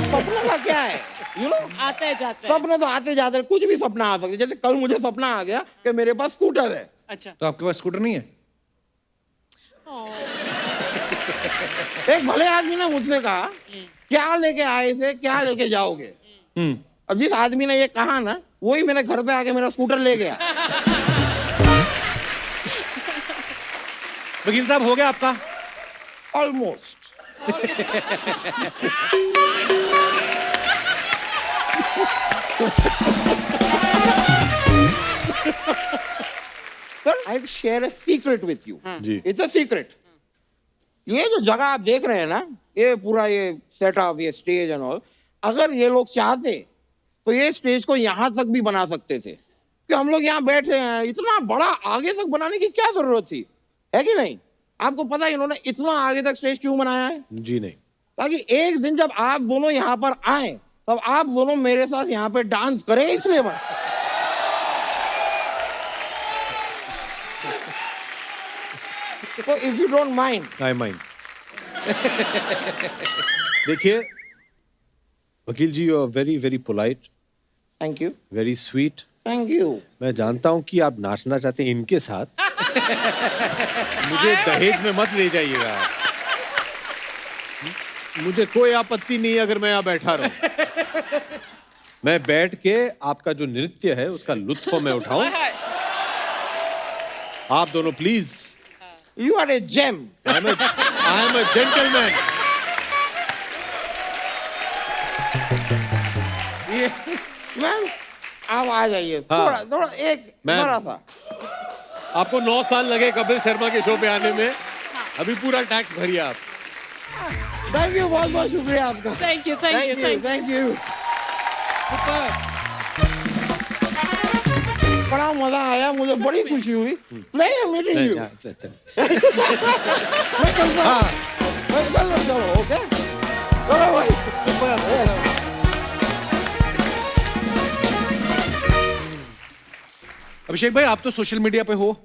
सपना का क्या है, यू नो? आते जाते हैं। सपने तो आते जाते हैं, कुछ भी सपना आ सकते हैं। जैसे कल मुझे सपना आ गया कि मेरे पास स्कूटर है। अच्छा, तो आपके पास स्कूटर नहीं है? एक भले आदमी ने मुझसे कहा क्या लेके आए थे, क्या लेके जाओगे? अब जिस आदमी ने ये कहा ना, वही मेरे घर पे आके मेरा स्कूटर ले गया। वकील साहब हो गया आपका? Almost. Sir I share a secret with you. जी। It's a secret. ये जो जगह आप देख रहे हैं ना, ये पूरा ये सेटअप, ये स्टेज एंड ऑल, अगर ये लोग चाहते तो ये स्टेज को यहां तक भी बना सकते थे कि हम लोग यहाँ बैठे हैं। इतना बड़ा आगे तक बनाने की क्या जरूरत थी, है कि नहीं? आपको पता है इन्होंने इतना आगे तक स्टेज क्यों बनाया है? जी नहीं। ताकि एक दिन जब आप दोनों यहाँ पर आए तब आप दोनों मेरे साथ यहाँ पे डांस करें, इसलिए बना। तो if you don't mind. I mind. देखिए वकील जी, you are very very polite, thank you. Very sweet. Thank you. मैं जानता हूं कि आप नाचना चाहते हैं इनके साथ। मुझे दहेज में मत ले जाइएगा। मुझे कोई आपत्ति नहीं है अगर मैं यहाँ बैठा रहूं। मैं बैठ के आपका जो नृत्य है उसका लुत्फ मैं उठाऊं। आप दोनों please. You are a gem. I am a gentleman. Ma'am आप आ जाइए। हाँ। थोड़ा थोड़ा एक मैम। थोड़ा सा। आपको 9 साल लगे कपिल शर्मा के शो पे आने में, अभी पूरा टैक्स भरिए आप। थैंक यू, बहुत बहुत शुक्रिया आपका। Thank you, thank you, thank you. Thank you. बड़ा मजा आया, मुझे बड़ी खुशी हुई। Player meeting you. मैं चल रहा, चलो ओके, चलो भाई। अभिषेक भाई, आप तो सोशल मीडिया पे हो,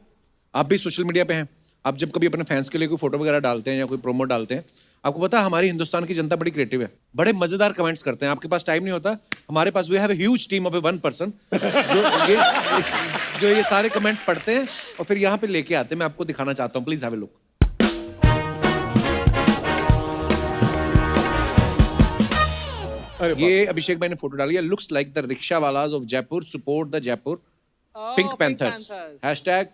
आप भी सोशल मीडिया पे हैं। आप जब कभी अपने फैंस के लिए कोई फोटो वगैरह डालते हैं या कोई प्रोमो डालते हैं, आपको पता है हमारी हिंदुस्तान की जनता बड़ी क्रिएटिव है, बड़े मजेदार कमेंट्स करते हैं। आपके पास टाइम नहीं होता, हमारे पास we have a huge team of a 1 person जो ये सारे कमेंट्स पढ़ते हैं और फिर यहाँ पे लेके आते हैं। मैं आपको दिखाना चाहता हूँ, प्लीज हैव अ लुक। ये अभिषेक भाई ने फोटो डाली है। Looks like the rickshaw wallahs of Jaipur support the Jaipur pink panthers. Hashtag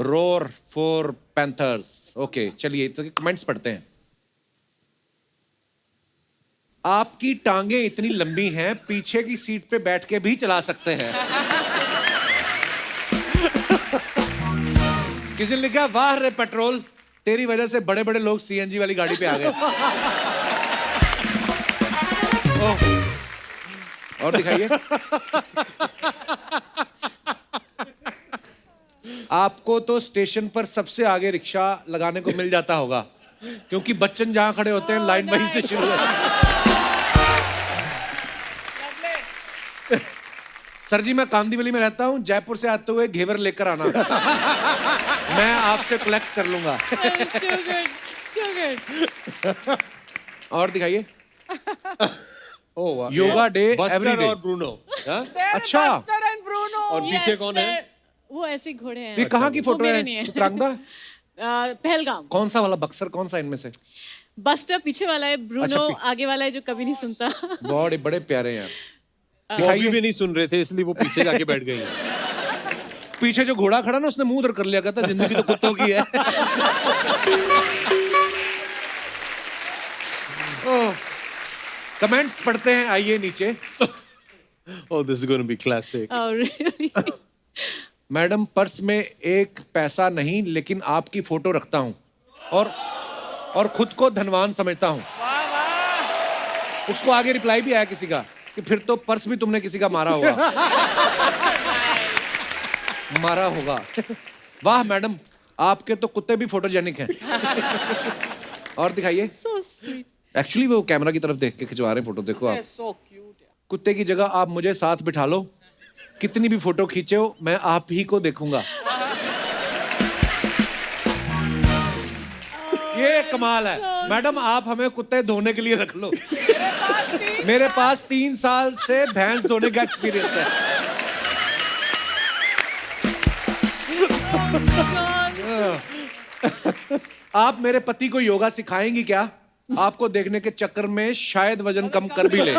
roar for panthers. Okay, चलिए तो कमेंट्स पढ़ते हैं। आपकी टांगे इतनी लंबी हैं, पीछे की सीट पे बैठ के भी चला सकते हैं। किसी ने लिखा, वाह रे पेट्रोल, तेरी वजह से बड़े बड़े लोग सीएनजी वाली गाड़ी पे आ गए। और दिखाइए। आपको तो स्टेशन पर सबसे आगे रिक्शा लगाने को मिल जाता होगा, क्योंकि बच्चन जहां खड़े होते हैं लाइन वहीं से शुरू होती है। सर जी, मैं कांदीवली में रहता हूँ, जयपुर से आते हुए घेवर लेकर आना, मैं आपसे कलेक्ट कर लूंगा। और दिखाइए। Yoga day every day. और ब्रूनो। अच्छा, बस्टर एंड ब्रूनो। और पीछे कौन है? वो ऐसे घोड़े हैं। ये कहाँ की फोटो मेरे है? नहीं है। चित्रांगदा? पहलगाम। कौन सा वाला बक्सर, कौन सा इनमें से? बस्टर पीछे वाला है, ब्रूनो अच्छा, आगे वाला है जो कभी नहीं सुनता। बड़े बड़े प्यारे हैं। वो अभी भी नहीं सुन रहे थे इसलिए वो पीछे जाके बैठ गई हैं। पीछे जो घोड़ा खड़ा ना उसने मुंह उधर कर लिया, कहता जिंदगी तो कुत्तों की है। कमेंट्स पढ़ते हैं, आइए नीचे। Oh, this is going to be classic. और मैडम पर्स में एक पैसा नहीं लेकिन आपकी फोटो रखता हूँ और खुद को धनवान समझता हूँ। उसको आगे रिप्लाई भी आया किसी का कि फिर तो पर्स भी तुमने किसी का मारा होगा। मारा होगा। वाह मैडम, आपके तो कुत्ते भी फोटोजेनिक हैं। और दिखाइए। so sweet. एक्चुअली वो कैमरा की तरफ देख के खिंचवा रहे हैं फोटो, देखो आप। So cute. कुत्ते की जगह आप मुझे साथ बिठा लो, कितनी भी फोटो खींचे हो मैं आप ही को देखूंगा। ये कमाल है। मैडम आप हमें कुत्ते धोने के लिए रख लो। मेरे पास 3 साल से भैंस धोने का एक्सपीरियंस है। आप मेरे पति को योगा सिखाएंगी क्या? आपको देखने के चक्कर में शायद वजन कम कर भी ले।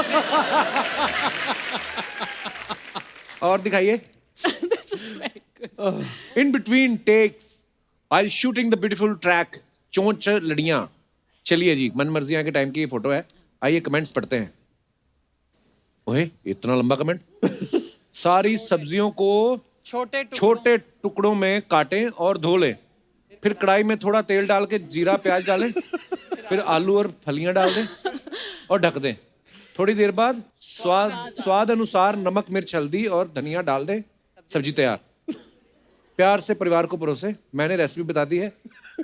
और दिखाइए। This is very good. In between takes while shooting the beautiful track, चोंच लड़ियां। चलिए जी, मन मर्जियां के टाइम की ये फोटो है। आइए कमेंट्स पढ़ते हैं। ओए इतना लंबा कमेंट। सारी सब्जियों को छोटे टुकड़ों में काटें और धो लें, फिर कढ़ाई में थोड़ा तेल डाल के जीरा प्याज डालें, फिर आलू और फलियां डाल दें और ढक दें। थोड़ी देर बाद स्वाद अनुसार नमक मिर्च हल्दी और धनिया डाल दें। सब्जी तैयार। प्यार से परिवार को परोसे। मैंने रेसिपी बता दी है,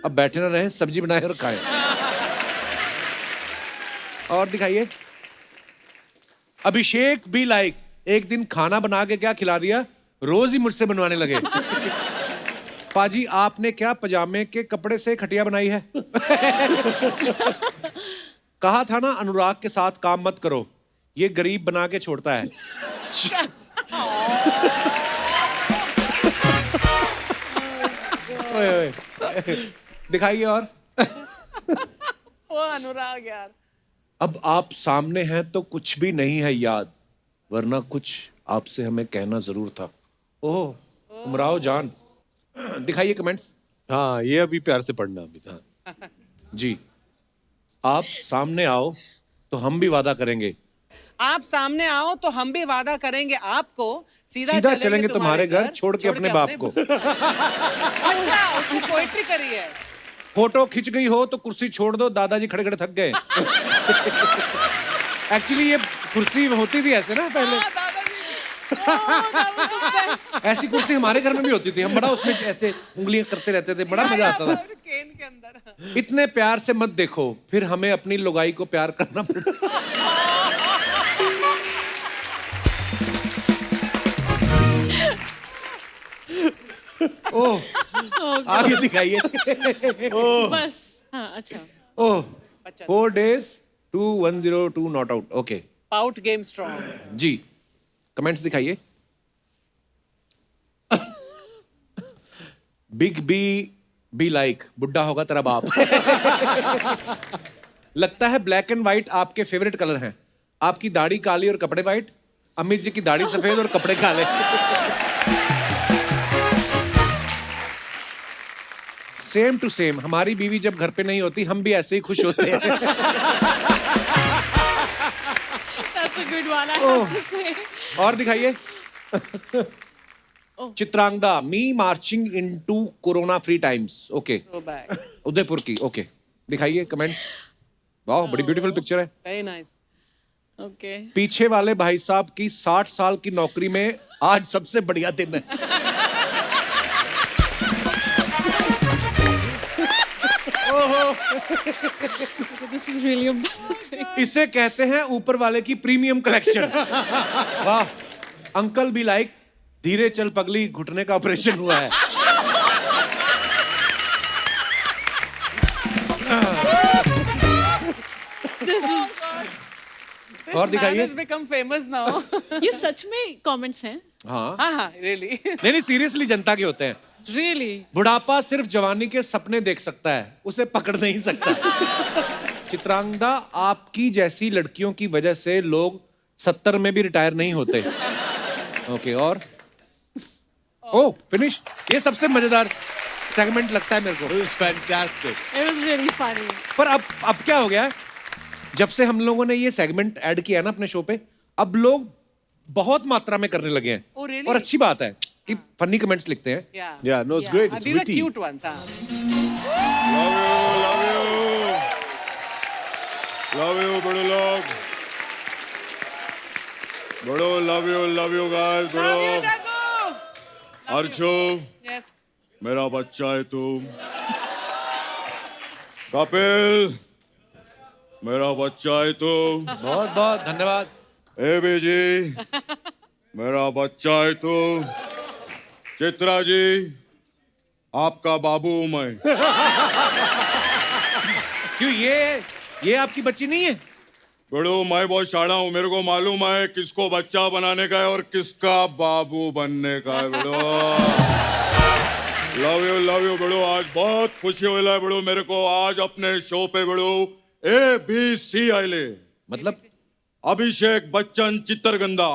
अब बैठे ना रहें, सब्जी बनाएं और खाएं। और दिखाइए। अभिषेक भी लाइक, एक दिन खाना बना के क्या खिला दिया, रोज ही मुझसे बनवाने लगे। पाजी आपने क्या पजामे के कपड़े से खटिया बनाई है? कहा था ना अनुराग के साथ काम मत करो, ये गरीब बना के छोड़ता है। ओए ओए। दिखाइए। और वो अनुराग यार। अब आप सामने हैं तो कुछ भी नहीं है याद, वरना कुछ आपसे हमें कहना जरूर था। ओह उमराव जान। दिखाइए कमेंट्स। हाँ, ये अभी प्यार से पढ़ना अभी था। जी, आप सामने आओ तो हम भी वादा करेंगे। आप सामने आओ तो हम भी वादा करेंगे आपको सीधा चलेंगे तुम्हारे घर, छोड़ के अपने बाप को। अच्छा, उसकी पोएट्री करी है। फोटो खिंच गई हो तो कुर्सी छोड़ दो, दादाजी खड़े खड़े थक गए। एक्चुअली ये कुर्सी होती थी ऐसे ना पहले। ऐसी कुर्सी हमारे घर में भी होती थी, हम बड़ा उसमें ऐसे उंगलियां करते रहते थे, बड़ा मजा आता था। केन के अंदर। इतने प्यार से मत देखो, फिर हमें अपनी लुगाई को प्यार करना पड़ेगा। ओह, आगे दिखाइए। बस हाँ, अच्छा। Oh 4 days 2102 not out. Okay, pout game strong. जी कमेंट्स दिखाइए। बिग बी लाइक, बुड्ढा होगा तेरा बाप। लगता है ब्लैक एंड व्हाइट आपके फेवरेट कलर हैं। आपकी दाढ़ी काली और कपड़े व्हाइट, अमित जी की दाढ़ी सफेद और कपड़े काले। Same to same. हमारी बीवी जब घर पे नहीं होती हम भी ऐसे ही खुश होते हैं। That's a good one, I have to say. और दिखाइए। Chitrangada, me marching into corona free times. Okay, Udaipur की। ओके, दिखाइए कमेंट्स। वाह, बड़ी ब्यूटीफुल पिक्चर है। Very nice. Okay. पीछे वाले भाई साहब की 60 साल की नौकरी में आज सबसे बढ़िया दिन है। This is really embarrassing. इसे कहते हैं ऊपर वाले की प्रीमियम कलेक्शन। वाह, अंकल भी लाइक, धीरे चल पगली, घुटने का ऑपरेशन हुआ है। This is और दिखाइए। Become famous now. ये सच में कमेंट्स हैं। हाँ हाँ हाँ, रियली। नहीं सीरियसली जनता के होते हैं। Really? बुढ़ापा सिर्फ जवानी के सपने देख सकता है, उसे पकड़ नहीं सकता। चित्रांगदा, आपकी जैसी लड़कियों की वजह से लोग 70 में भी रिटायर नहीं होते। ओके, और ओ फिनिश। ये सबसे मजेदार सेगमेंट लगता है मेरे को। It was fantastic. It was really funny. पर अब क्या हो गया है, जब से हम लोगों ने ये सेगमेंट ऐड किया है ना अपने शो पे, अब लोग बहुत मात्रा में करने लगे हैं। Oh, really? और अच्छी बात है कि फनी कमेंट्स लिखते हैं। Yeah. Yeah, no, it's great. It's These are witty. cute ones. Huh? Love you, बड़े लोग। बड़ो, love you guys, Love you, बड़ो। Jagu. अर्शो, Yes. मेरा बच्चा है तुम। कपिल, मेरा बच्चा है तुम। बहुत बहुत धन्यवाद। ए बेजी, मेरा बच्चा है तुम। चित्रा जी, आपका बाबू हूं मैं। क्यों, ये आपकी बच्ची नहीं है? बड़ो, मैं बहुत शाड़ा हूँ, मेरे को मालूम है किसको बच्चा बनाने का है और किसका बाबू बनने का है। बड़ो, लव यू बड़ो। आज बहुत खुशी हो रहा है बड़ो मेरे को। आज अपने शो पे बड़ो ABC आइले, मतलब अभिषेक बच्चन चित्रगंधा।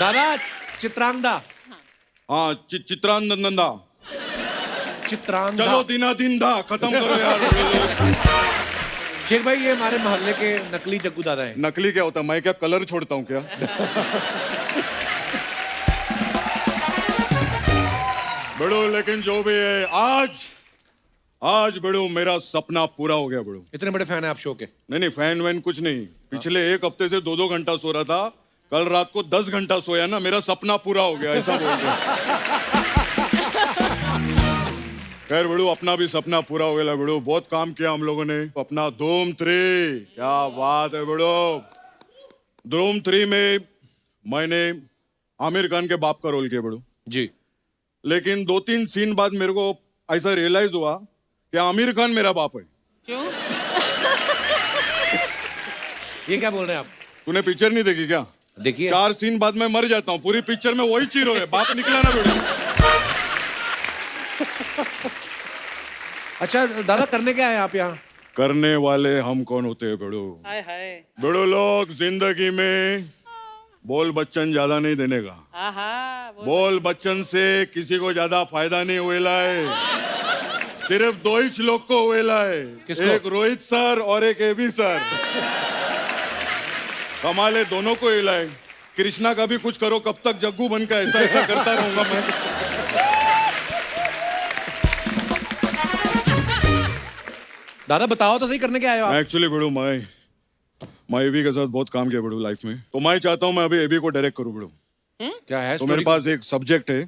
दादा चित्रांगदा। हाँ, चित्रानंदा। चित्रांगदा। चलो दिना दिन दा खत्म करो यार। बड़े लोग। शेख भाई, ये हमारे मोहल्ले के नकली जग्गू दादा हैं। नकली क्या होता है? मैं क्या कलर छोड़ता हूँ क्या? बड़ो, लेकिन जो भी है, आज बड़ो मेरा सपना पूरा हो गया बड़ो। इतने बड़े फैन है आप शो के? नहीं, फैन वैन कुछ नहीं। पिछले एक हफ्ते से 2-2 घंटा सो रहा था, कल रात को 10 घंटा सोया ना, मेरा सपना पूरा हो गया, ऐसा बोल रहे। खैर बड़ो, अपना भी सपना पूरा हो गया बड़ो। बहुत काम किया हम लोगों ने। अपना धूम 3, क्या बात है बड़ो। धूम 3 में मैंने आमिर खान के बाप का रोल किया बड़ो जी। लेकिन 2-3 सीन बाद मेरे को ऐसा रियलाइज हुआ कि आमिर खान मेरा बाप है। क्यों? ये क्या बोल रहे हैं आप? तूने पिक्चर नहीं देखी क्या? देखिए। 4 सीन बाद मैं मर जाता हूँ, पूरी पिक्चर में वही चीरो है, बाप निकला ना बेटा। अच्छा दादा, करने क्या है आप यहाँ? करने वाले हम कौन होते हैं बड़ो? हाय हाय। बड़ो लोग, जिंदगी में बोल बच्चन ज्यादा नहीं देने का। आहा। बोल बच्चन से किसी को ज्यादा फायदा नहीं हुएला है। सिर्फ 2 ही लोग को हुएला है। किसको? एक रोहित सर और एक AB सर। कमाले दोनों को हुएला है। कृष्णा का भी कुछ करो, कब तक जग्गू बन के ऐसा ऐसा करता रहूंगा मैं। दादा बताओ तो सही, करने क्या आए हो आप? एक्चुअली बड़ू, मैं AB के साथ बहुत काम किया बड़ू लाइफ में, तो मैं चाहता हूँ मैं अभी AB को डायरेक्ट करूँ बड़ू। क्या है तो मेरे पास एक सब्जेक्ट है,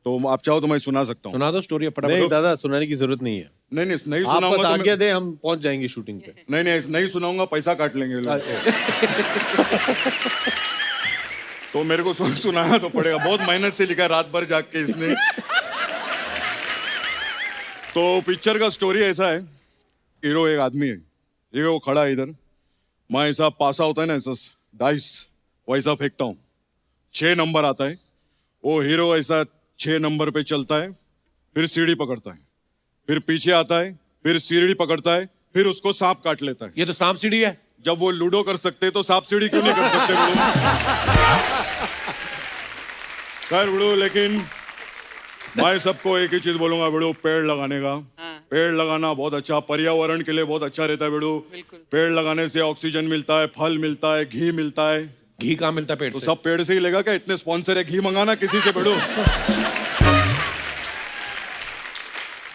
तो आप चाहो तो मैं सुना सकता हूँ। सुना दो स्टोरी नहीं फटाफट। दादा, सुनाने की जरूरत नहीं है। नहीं आप सुनाऊंगा बस तो आज्ञा दे, हम पहुंच जाएंगे शूटिंग पे। नहीं सुनाऊंगा, पैसा काट लेंगे ये लोग। तो मेरे को सुनाना तो पड़ेगा, बहुत मेहनत से लिखा, रात भर जाग के इसने। तो पिक्चर का स्टोरी ऐसा है, हीरो एक आदमी है, ये वो खड़ा है इधर, मैं ऐसा पासा होता है ना, ऐसा डाइस वैसा फेंकता हूँ, 6 नंबर आता है, वो हीरो ऐसा 6 नंबर पे चलता है, फिर सीढ़ी पकड़ता है, फिर पीछे आता है, फिर सीढ़ी पकड़ता है, फिर उसको सांप काट लेता है। ये तो सांप सीढ़ी है। जब वो लूडो कर सकते तो सांप सीढ़ी क्यों नहीं कर सकते बड़ो? खैर बड़ो, लेकिन मैं सबको एक ही चीज बोलूंगा बड़ो, पेड़ लगाने का। पेड़ लगाना बहुत अच्छा, पर्यावरण के लिए बहुत अच्छा रहता है बड़ो। पेड़ लगाने से ऑक्सीजन मिलता है, फल मिलता है, घी मिलता है। घी कहाँ मिलता है पेड़ तो से? सब पेड़ से ही लेगा क्या? इतने स्पॉन्सर है, घी मंगाना किसी से बड़ो।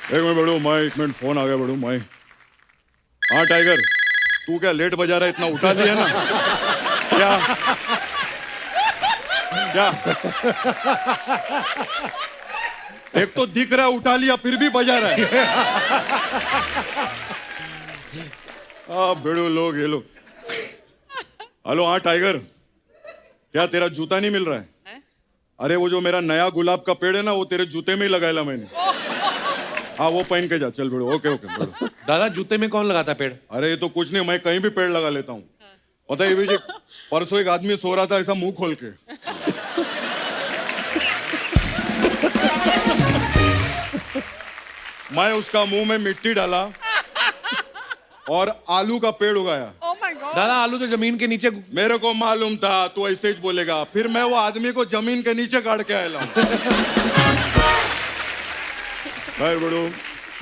एक मिनट बड़ो, मैं 1 मिनट, फोन आ गया बड़ो। मैं, हाँ टाइगर, तू क्या लेट बजा रहा है? इतना उठा लिया ना क्या? एक तो दिख रहा है उठा लिया, फिर भी बजा रहा है। बेड़ो लोग, ये लोग। हेलो, हाँ टाइगर, क्या तेरा जूता नहीं मिल रहा है? अरे वो जो मेरा नया गुलाब का पेड़ है ना, वो तेरे जूते में ही लगाया मैंने। हाँ, वो पहन के जा, चल बेड़ो। ओके बेड़ो। दादा जूते में कौन लगाता है पेड़? अरे ये तो कुछ नहीं, मैं कहीं भी पेड़ लगा लेता हूँ। पता है ये भी, परसों एक आदमी सो रहा था ऐसा मुंह खोल के, मैं उसका मुंह में मिट्टी डाला और आलू का पेड़ उगाया। Oh my God. दादा आलू तो जमीन के नीचे। मेरे को मालूम था तू ऐसे ही बोलेगा, फिर मैं वो आदमी को जमीन के नीचे गाड़ के आया भाई बड़ो,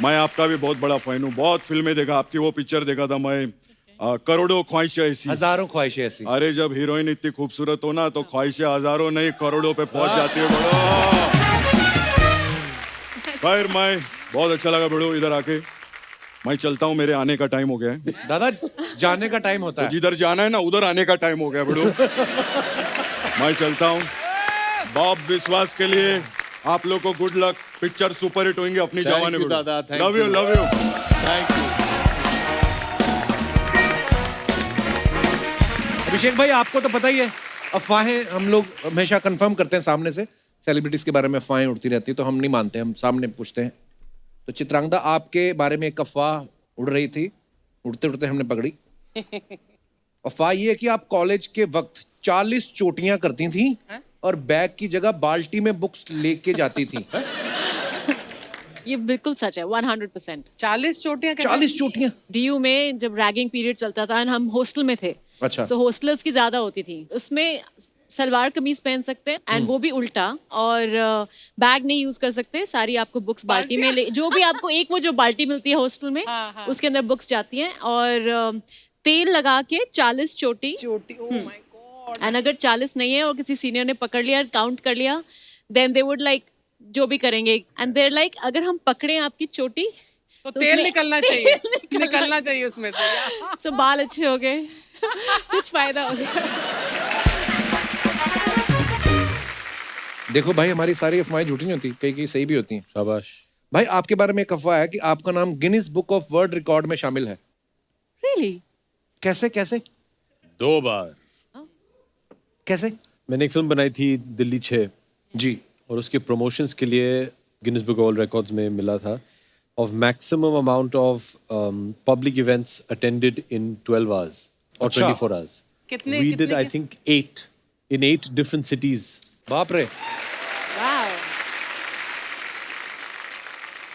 मैं आपका भी बहुत बड़ा फैन हूँ, बहुत फिल्में देखा आपकी, वो पिक्चर देखा था मैं, करोड़ों ख्वाहिशें ऐसी। हजारों ख्वाहिशें ऐसी। अरे जब हीरोइन इतनी खूबसूरत हो ना तो ख्वाहिशें हजारों नहीं करोड़ों पे पहुंच जाती है बड़ो। खैर मैं बहुत अच्छा लगा बड़ो इधर आके, मैं चलता हूँ, मेरे आने का टाइम हो गया है। दादा जाने का टाइम होता है। जिधर जाना है ना उधर आने का टाइम हो गया बड़ो। मैं चलता हूँ। बॉब विश्वास के लिए आप लोग को good luck, picture super hit होंगे अपनी जवानी में। Love you love you. Thank you. Abhishek भाई आपको तो पता ही है, अफवाहें हम लोग हमेशा कंफर्म करते हैं सामने से, सेलिब्रिटीज के बारे में अफवाहें उड़ती रहती है तो हम नहीं मानते, हम सामने पूछते हैं। तो चित्रांगदा आपके बारे में एक अफवाह उड़ रही थी, उड़ते उड़ते हमने पकड़ी। अफवाह ये है कि आप कॉलेज के वक्त 40 चोटियां करती थी और बैग की जगह बाल्टी में बुक्स लेके जाती थी। ये बिल्कुल सच है, 100%। 40 चोटियां? 40 चोटियां? डीयू में जब रैगिंग पीरियड चलता था, हम हॉस्टल में थे, अच्छा। तो हॉस्टलर्स की ज्यादा होती थी, उसमें सलवार कमीज पहन सकते हैं एंड वो भी उल्टा, और बैग नहीं यूज कर सकते, सारी आपको बुक्स बाल्टी में ले, जो भी आपको एक वो जो बाल्टी मिलती है हॉस्टल में, उसके अंदर बुक्स जाती हैं, और तेल लगा के 40 चोटी। Oh my God. एंड अगर 40 नहीं है और किसी सीनियर ने पकड़ लिया, काउंट कर लिया, देन दे वुड लाइक जो भी करेंगे, एंड देयर लाइक अगर हम पकड़े आपकी चोटी तो तेल निकलना चाहिए, निकलना चाहिए उसमें से। सो बाल अच्छे हो गए, कुछ फायदा हो गया। देखो भाई हमारी सारी अफवाहें झूठी नहीं होती, कई कई सही भी होती हैं। शाबाश भाई आपके बारे में एक अफवाह है कि आपका नाम Guinness book of world record में शामिल है। Really? कैसे कैसे 2 बार। कैसे? मैंने एक फिल्म बनाई थी दिल्ली 6 जी, और उसके प्रमोशंस के लिए गिनीज बुक वर्ल्ड रिकॉर्ड्स में मिला था of maximum amount of public events attended in 12 hours or अच्छा। 24 hours. कितने? We कितने did, I think, 8 in 8 different cities. बाप रे। Wow.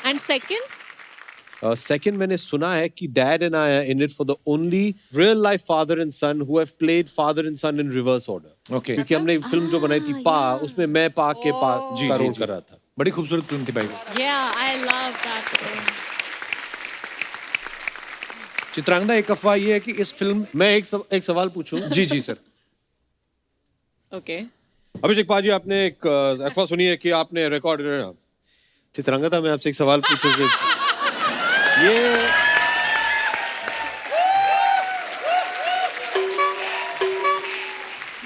And second? Second, मैंने सुना है कि Dad and I are in it for the only real life father and son who have played father and son in reverse order. Okay. क्योंकि हमने film जो बनाई थी पा, उसमें मैं पा के पा जी, का जी, रोल जी। कर रहा था। बड़ी खूबसूरत फिल्म थी भाई। Yeah, I love that film. Chitrangada एक अफवाह ये है कि इस फिल्म मैं एक सवाल पूछूं? जी जी सर। Okay. अभिषेक पाजी, आपने एक अफवाह सुनी है कि आपने रिकॉर्ड, चित्रांगदा मैं आपसे एक सवाल पूछूं कि ये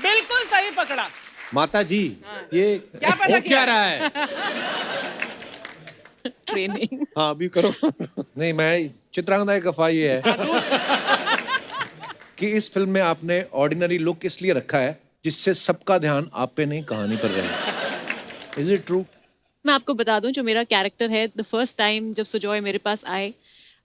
बिल्कुल सही पकड़ा। माता जी, ये क्या पता हो किया? क्या रहा है? Training. हाँ अभी करो। नहीं, मैं चित्रांगदा एक अफवाह ये है कि इस फिल्म में आपने ऑर्डिनरी लुक इसलिए रखा है जिससे सबका ध्यान आप पे नहीं कहानी पर रहे। Is it true? मैं आपको बता दूं, जो मेरा कैरेक्टर है, द फर्स्ट टाइम जब सुजॉय मेरे पास आए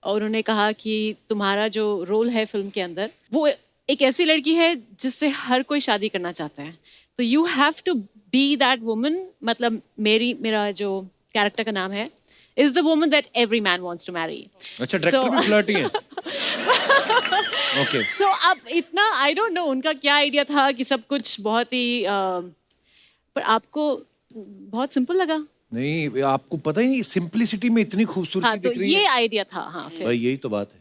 और उन्होंने कहा कि तुम्हारा जो रोल है फिल्म के अंदर, वो एक ऐसी लड़की है जिससे हर कोई शादी करना चाहता है, तो you have to be that woman. मतलब मेरा जो कैरेक्टर का नाम है is the woman that every man wants to marry. अच्छा, डायरेक्टर भी फ्लर्टी है। ओके। तो अब इतना आई डोंट नो उनका क्या आइडिया था कि सब कुछ बहुत ही पर आपको बहुत सिंपल लगा। नहीं, आपको पता ही नहीं, सिंपलिसिटी में इतनी खूबसूरती हाँ, तो दिख रही ये है। आइडिया था। हाँ, फिर भाई यही तो बात है।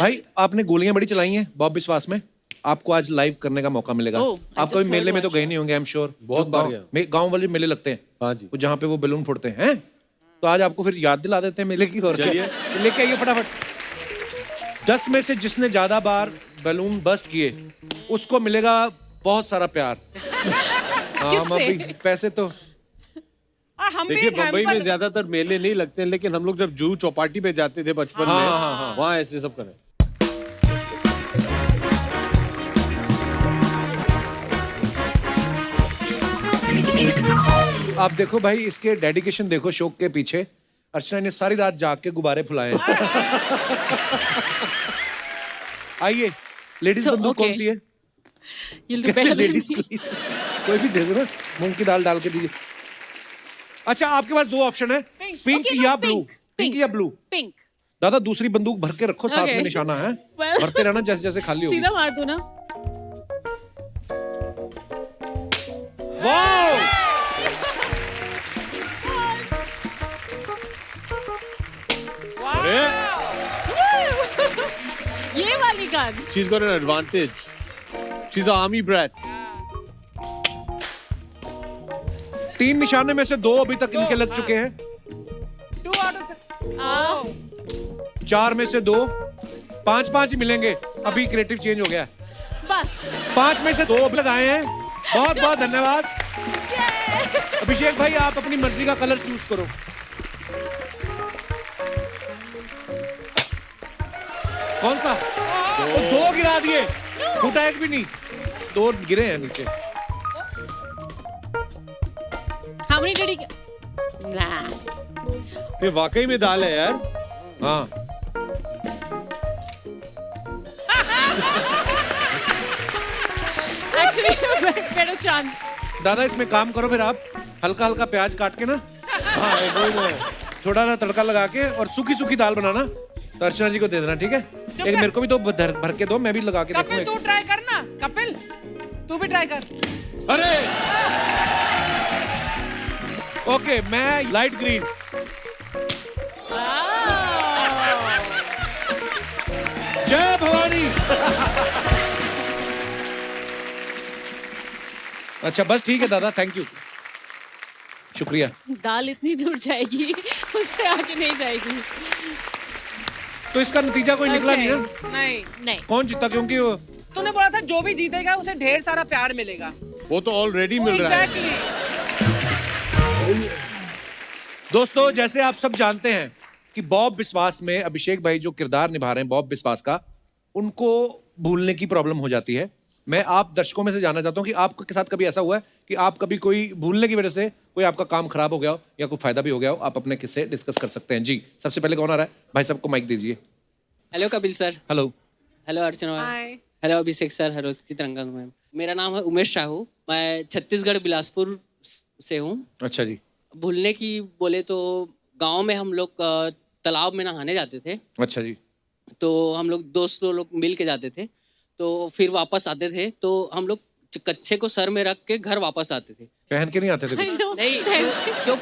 भाई आपने गोलियां बड़ी चलाई हैं बॉब विश्वास में, आपको आज लाइव करने का मौका मिलेगा। Oh, I आप कभी just मेले heard में तो one गए नहीं होंगे, आई एम श्योर। बहुत बार गया। गांव वाले मेले लगते हैं। हाँ जी। वो जहाँ पे वो बैलून फोड़ते हैं, तो आज आपको फिर याद दिला देते हैं मेले की। और चलिए। लेके आइए फटाफट। 10 में से जिसने ज्यादा बार बैलून बस्ट किए उसको मिलेगा बहुत सारा प्यार। हाँ, हम किससे? अभी पैसे तो हम भी देखिए, बम्बई में हैम्पर- ज्यादातर मेले नहीं लगते हैं, लेकिन हम लोग जब जूहू चौपाटी पे जाते थे बचपन में, वहाँ ऐसे सब करें। आप देखो भाई, इसके डेडिकेशन देखो शौक के पीछे। अर्चना ने सारी रात जाग के गुब्बारे फुलाए हैं। आइए, लेडीज So, बंदूक कौन okay. सी है? You'll do better than ladies me. कोई भी दे दो ना, मूंग की दाल डाल के दीजिए। अच्छा आपके पास 2 ऑप्शन है, पिंक Okay, no, या ब्लू, pink, पिंक या ब्लू। पिंक दादा दूसरी बंदूक भर के रखो, साथ Okay. में निशाना है, Well- भरते रहना जैसे जैसे खाली होगी। सीधा मार दो ना। वाओ ये वाली gun. She's got an advantage. She's an army brat. 3 निशाने में से 2 अभी तक इनके लग चुके हैं, 2 out of 4 में से 2, 5 ही मिलेंगे। अभी क्रिएटिव चेंज हो गया है। बस 5 में से 2 अभी लगाए हैं। बहुत बहुत धन्यवाद। अभिषेक भाई आप अपनी मर्जी का कलर चूज करो। कौन सा? 2 गिरा दिए, फूटा एक भी नहीं, 2 गिरे हैं नीचे। How many did he? Nah. ये वाकई में दाल है यार। हाँ Actually, better chance. दादा इसमें काम करो फिर आप, हल्का हल्का प्याज काट के ना, हाँ थोड़ा सा तड़का लगा के और सूखी सूखी दाल बनाना, तो अर्चना जी को दे देना, ठीक है? एक मेरे को भी तो भर के दो, मैं भी लगा के कपिल तू देखूंगा। ट्राई करना, कपिल तू भी ट्राई कर। अरे ओके, मैं लाइट ग्रीन। जय भवानी। अच्छा बस ठीक है दादा, थैंक यू, शुक्रिया। दाल इतनी दूर जाएगी, उससे आगे नहीं जाएगी। तो इसका नतीजा कोई निकला नहीं ना? नहीं नहीं। कौन जीता? क्योंकि वो तूने बोला था जो भी जीतेगा उसे ढेर सारा प्यार मिलेगा। वो तो ऑलरेडी मिल रहा है। एग्जैक्टली। दोस्तों जैसे आप सब जानते हैं कि बॉब बिस्वास में अभिषेक भाई जो किरदार निभा रहे हैं बॉब बिस्वास का, उनको भूलने की प्रॉब्लम हो जाती है। मैं आप दर्शकों में से जानना चाहता हूं कि आपके साथ कभी ऐसा हुआ है कि आप कभी कोई भूलने की वजह से कोई आपका काम खराब हो गया हो या कोई फायदा भी हो गया हो? आप अपने किस्से डिस्कस कर सकते हैं। जी सबसे पहले कौन आ रहा है? भाई सबको माइक दीजिए। Hello Kapil sir. Hello. Hello Archana ma'am. Hi. Hello Abhishek sir. Hello Chitrangada ma'am. मेरा नाम है उमेश साहू, मैं छत्तीसगढ़ बिलासपुर से हूँ। अच्छा जी। भूलने की बोले तो गांव में हम लोग तालाब में नहाने जाते थे, अच्छा जी। तो हम लोग दोस्त लोग मिल के जाते थे, तो फिर वापस आते थे तो हम लोग कच्छे को सर में रख के घर वापस आते थे। पहन के नहीं आते थे? नहीं, जो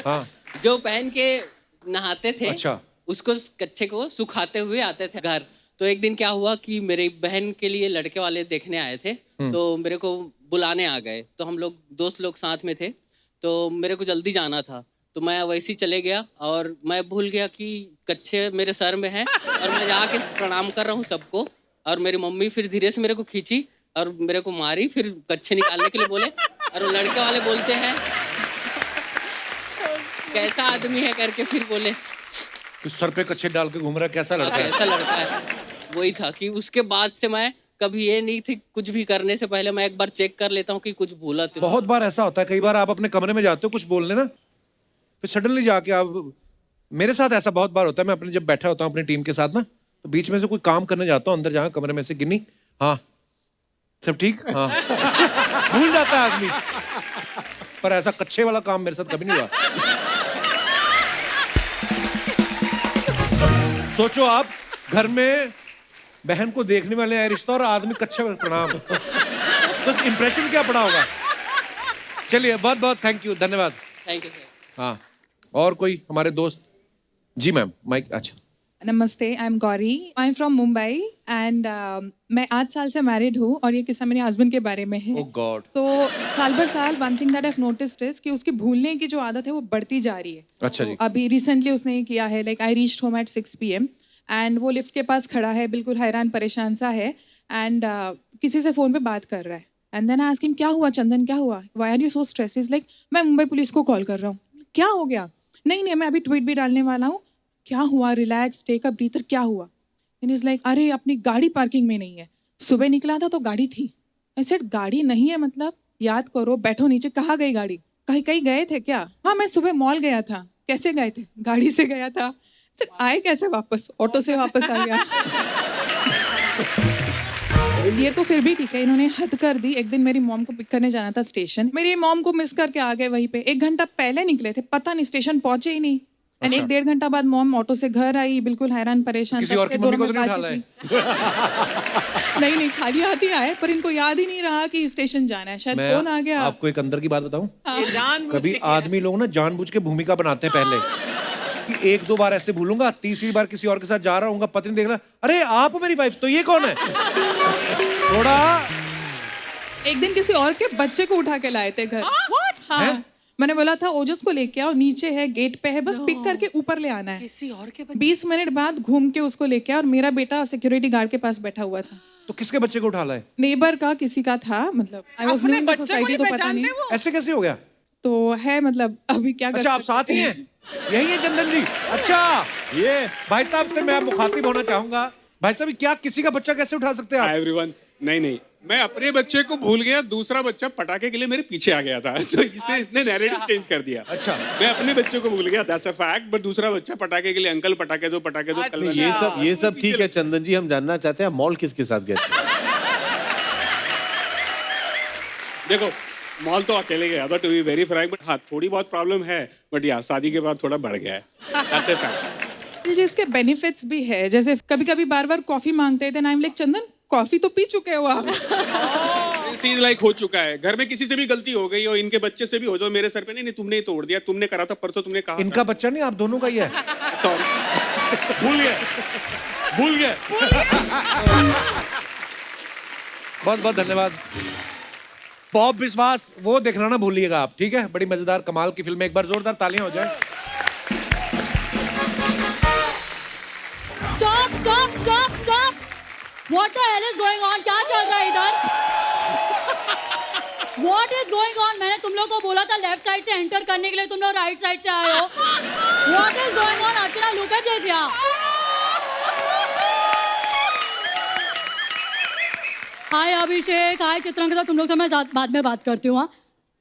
हाँ जो पहन के नहाते थे, अच्छा। उसको कच्छे को सुखाते हुए आते थे घर। तो एक दिन क्या हुआ कि मेरी बहन के लिए लड़के वाले देखने आए थे, तो मेरे को बुलाने आ गए। तो हम लोग दोस्त लोग साथ में थे, तो मेरे को जल्दी जाना था, तो मैं वैसे ही चले गया और मैं भूल गया कि कच्छे मेरे सर में है और मैं जाके प्रणाम कर रहा हूँ सबको। और मेरी मम्मी फिर धीरे से मेरे को खींची और मेरे को मारी, फिर कच्छे निकालने के लिए बोले और वो लड़के वाले बोलते हैं कैसा आदमी है करके, फिर बोले कि सर पे कच्छे डाल के घूम रहा है, कैसा लड़का है? ऐसा लड़का है। वही था कि उसके बाद से मैं कभी ये नहीं थी, कुछ भी करने से पहले मैं एक बार चेक कर लेता हूँ कि कुछ भूला तो। बहुत बार ऐसा होता है, कई बार आप अपने कमरे में जाते हो कुछ बोलने ना, फिर सडनली जाके आप, मेरे साथ ऐसा बहुत बार होता है, मैं अपने जब बैठा होता हूँ अपनी टीम के साथ ना, तो बीच में से कोई काम करने जाता हूँ अंदर, जहाँ कमरे में से गिनी, हाँ सब ठीक, हाँ भूल जाता है आदमी। पर ऐसा कच्चे वाला काम मेरे साथ कभी नहीं हुआ। सोचो आप घर में बहन को देखने वाले आए रिश्ता और आदमी कच्चे वाले, प्रणाम, तो इंप्रेशन क्या पड़ा होगा? चलिए बहुत बहुत थैंक यू, धन्यवाद। Thank you sir. हाँ और कोई हमारे दोस्त? जी मैम माइक। अच्छा नमस्ते, I am Gauri, I am from Mumbai and मैं 8 साल से मैरिड हूँ और ये किस्सा मेरे हस्बैंड के बारे में है। ओह गॉड। सो साल भर साल one thing that I have noticed is कि उसकी भूलने की जो आदत है वो बढ़ती जा रही है। अच्छा जी। अभी रिसेंटली उसने ये किया है, like I reached home at 6 PM and वो लिफ्ट के पास खड़ा है, बिल्कुल हैरान परेशान सा है एंड किसी से फ़ोन पे बात कर रहा है and then I ask him क्या हुआ चंदन, क्या हुआ, why are you so stress? Is like मैं मुंबई पुलिस को कॉल कर रहा हूँ। क्या हो गया? नहीं मैं अभी ट्वीट भी डालने वाला हूँ। क्या हुआ? रिलैक्स, टेक अ ब्रीथर, क्या हुआ? देन इज लाइक अरे अपनी गाड़ी पार्किंग में नहीं है, सुबह निकला था तो गाड़ी थी। आई सेड गाड़ी नहीं है मतलब? याद करो, बैठो नीचे, कहाँ गई गाड़ी? कहीं कहीं गए थे क्या? हाँ मैं सुबह मॉल गया था। कैसे गए थे? गाड़ी से गया था। आए कैसे वापस? ऑटो से वापस आ गया। ये तो फिर भी ठीक है, इन्होंने हद कर दी। एक दिन मेरी मॉम को पिक करने जाना था स्टेशन, मेरी मॉम को मिस करके आ गए वहीं पे। 1 घंटा पहले निकले थे, पता नहीं स्टेशन पहुंचे ही नहीं। एंड 1-1.5 घंटा बाद मॉम ऑटो से घर आई, बिल्कुल हैरान परेशान। किसी और की मम्मी को तो नहीं उठा लाए? नहीं खाली हाथ ही आए, पर इनको याद ही नहीं रहा कि स्टेशन जाना है, शायद फोन आ गया। आपको एक अंदर की बात बताऊं, जानबूझ कभी के आदमी लोग ना जानबूझ के भूमिका बनाते हैं पहले कि 1-2 बार ऐसे भूलूंगा, तीसरी बार किसी और के साथ जा रहा हूँ, पत्नी देख ला, अरे आप हो मेरी वाइफ, तो ये कौन है? थोड़ा एक दिन किसी और के बच्चे को उठा के लाए थे घर। हाँ, मैंने बोला था ओजस को लेके आओ, नीचे है, गेट पे है, बस पिक करके ऊपर ले आना है। किसी और के 20 मिनट बाद घूम के उसको लेके आया, और मेरा बेटा सिक्योरिटी गार्ड के पास बैठा हुआ था। तो किसके बच्चे को उठा लाए? नेबर का किसी का था, मतलब I was new in the society, तो पता नहीं ऐसे कैसे हो गया? तो है, मतलब अभी क्या कर अच्छा, आप साथ ही हैं? यही है चंदन जी? अच्छा, ये भाई साहब से मैं मुखातिब होना चाहूंगा। भाई साहब, क्या किसी का बच्चा कैसे उठा सकते हैं आप? एवरीवन, नहीं, मैं अपने बच्चे को भूल गया, दूसरा बच्चा पटाखे के लिए मेरे पीछे आ गया था, तो इसने नैरेटिव चेंज कर दिया। अच्छा, मैं अपने बच्चे को भूल गया, दैट्स अ फैक्ट, बट दूसरा बच्चा पटाखे के लिए, अंकल पटाखे दो कल। ये सब ठीक है चंदन जी, हम जानना चाहते हैं मॉल किसके साथ गए थे? देखो, मॉल तो अकेले गया था, to be very frank, but हाँ थोड़ी बहुत प्रॉब्लम है, बट या शादी के बाद थोड़ा बढ़ गया है, दैट्स अ फैक्ट। जिसके बेनिफिट्स भी है, जैसे कभी-कभी बार-बार कॉफी मांगते थे ना, I am like Chandan coffee तो पी चुके हो आप। चीज लाइक हो चुका है, घर में किसी से भी गलती हो गई हो, इनके बच्चे से भी हो जाए, मेरे सर पे नहीं तुमने ही तोड़ दिया, तुमने करा था परसों, तुमने कहा इनका बच्चा नहीं, आप दोनों का ही है। सॉरी, भूल गए। बहुत बहुत धन्यवाद। बॉब विश्वास, वो देखना ना भूलिएगा आप, ठीक है? बड़ी मजेदार कमाल की फिल्म है, एक बार जोरदार तालियां हो जाए। Stop! What the hell is going on? क्या चल रहा है इधर? What is going on? मैंने तुम लोग को बोला था लेफ्ट साइड से एंटर करने के लिए, तुम लोग राइट साइड से आए हो। What is going on? Archana, look at this यार। हाय अभिषेक, हाय चित्रांगदा, तुम लोग से मैं बाद में बात करती हूँ।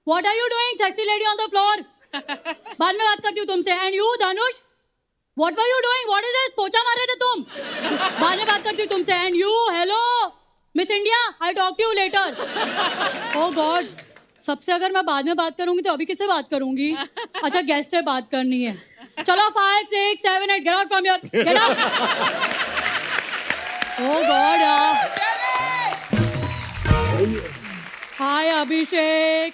What are you doing, sexy lady on the floor? बाद में बात करती हूँ तुमसे। And you, Dhanush? What were you doing? What is this? पोछा मार रहे थे तुम? बाद में बात करती हूँ तुमसे। And you, hello, Miss India, I'll talk to you later. Oh God, सबसे अगर मैं बाद में बात करूँगी तो अभी किससे बात करूँगी? अच्छा, गेस्ट से बात करनी है। चलो 5, 6, 7, 8, get out from here, get out. Oh God, यार। Hi Abhishek,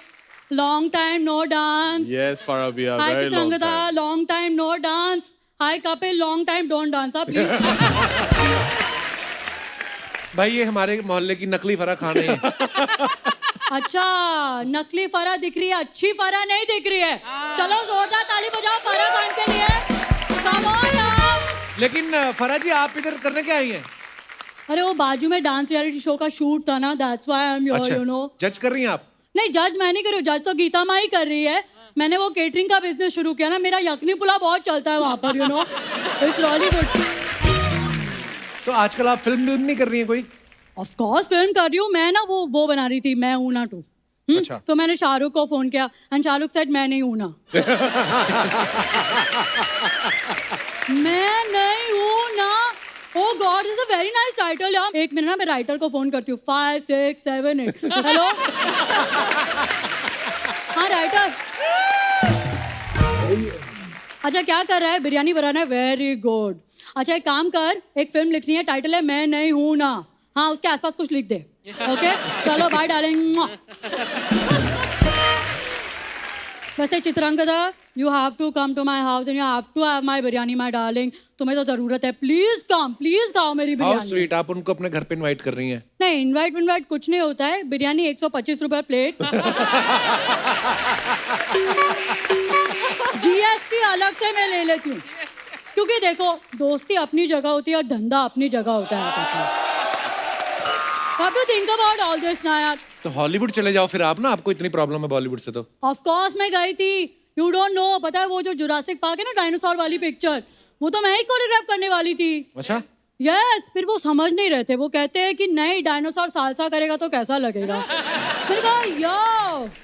long time no dance. Yes, Farabia, Hi very long Chitrangada, time. long time no dance. Hi Kapil, long time don't dance up please. भाई ये हमारे मोहल्ले की नकली फरा खान है। अच्छा, नकली फरा दिख रही है, अच्छी फरा नहीं दिख रही है। चलो जोरदार ताली बजाओ फरा खान के लिए। Come on यार। लेकिन फरा जी, आप इधर करने क्या आई हैं? अरे वो बाजू में डांस रियलिटी शो का शूट था ना, that's why I'm here, you know. जज कर रही हैं आप? नहीं, जज मैं नहीं कर रही हूँ, जज तो गीता माँ ही कर रही है। मैंने वो केटरिंग का बिजनेस शुरू किया ना, मेरा यखनी पुलाव बहुत चलता है वहाँ पर, you know. It's really good. तो आजकल आप फिल्म नहीं कर रही हैं कोई? Of course फिल्म कर रही हूँ मैं ना, वो बना रही थी, मैं हूँ ना 2। अच्छा। तो मैंने शाहरुख को फोन किया, एंड शाहरुख सेड मैं नहीं हूँ ना। मैं नहीं हूँ ना। Oh God, this is a very nice title यार। एक मिनट ना, मैं राइटर को फोन करती हूँ। 5, 6, 7, 8। हेलो। हाँ राइटर। अच्छा क्या कर रहा है? बिरयानी बनाना है, वेरी गुड। अच्छा एक काम कर, एक फिल्म लिखनी है, टाइटल है मैं नहीं हूँ ना। हाँ, उसके आसपास कुछ लिख दे। ओके, चलो बाय डार्लिंग। वैसे Chitrangada, you have to come to my house and you have to have my biryani my darling. तुम्हें तो जरूरत है, प्लीज कम, प्लीज खाओ मेरी हाउ बिरयानी। स्वीट, आप उनको अपने घर पे इनवाइट कर रही हैं? नहीं, इनवाइट कुछ नहीं होता है। बिरयानी 125 रुपए प्लेट। GST अलग से मैं ले लेती हूँ, क्योंकि देखो दोस्ती अपनी जगह होती है और धंधा अपनी जगह होता है। What do you think about all this ना यार? तो हॉलीवुड चले जाओ फिर आप ना, आपको इतनी प्रॉब्लम है बॉलीवुड से तो। Of course मैं गई थी, you don't know, पता है वो जो जुरासिक पार्क है ना, डायनासोर वाली पिक्चर, वो तो मैं ही कोरियोग्राफ करने वाली थी। अच्छा। यस, फिर वो समझ नहीं रहे थे, वो कहते हैं कि नहीं डायनासोर सालसा करेगा तो कैसा लगेगा। मैंने कहा या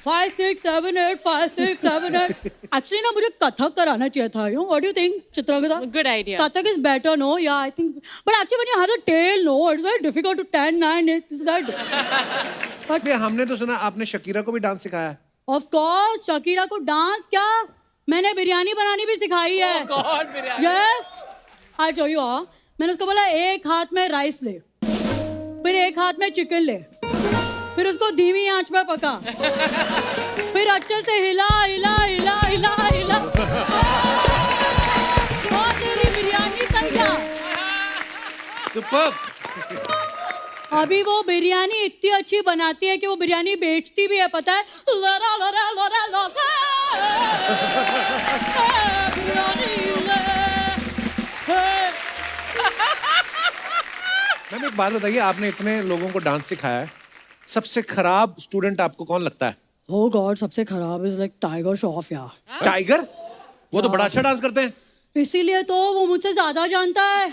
5, 6, 7, 8, 5, 6, 7, 8। एक्चुअली ना मुझे कथक कराना चाहिए था. You know, what do you think, Chitrangada? Good idea. Kathak is better, no? Yeah, I think. But actually, when you have the tail, no, it's very difficult to 10, 9, 8. It's good. नहीं, हमने तो सुना आपने शकीरा को भी dance सिखाया है. Of course, Shakira को डांस क्या? मैंने बिरयानी बनानी भी सिखाई है. Oh God, biryani. Yes. I show you. मैंने उसको बोला एक हाथ में राइस ले, फिर एक हाथ में चिकन ले, फिर उसको धीमी आंच में पका, फिर अच्छे से हिला हिला हिला हिला हिला और तेरी बिरयानी तैयार. सुपर्ब. अभी वो बिरयानी इतनी अच्छी बनाती है कि वो बिरयानी बेचती भी है, पता है? लरा लरा लरा लरा बिरयानी ले. मैम एक बात बताइए, आपने इतने लोगों को डांस सिखाया है, सबसे खराब स्टूडेंट आपको कौन लगता है? Oh God, सबसे खराब इज लाइक टाइगर श्रॉफ यार. टाइगर? वो तो बड़ा अच्छा डांस करते हैं. इसीलिए तो वो मुझसे ज्यादा जानता है.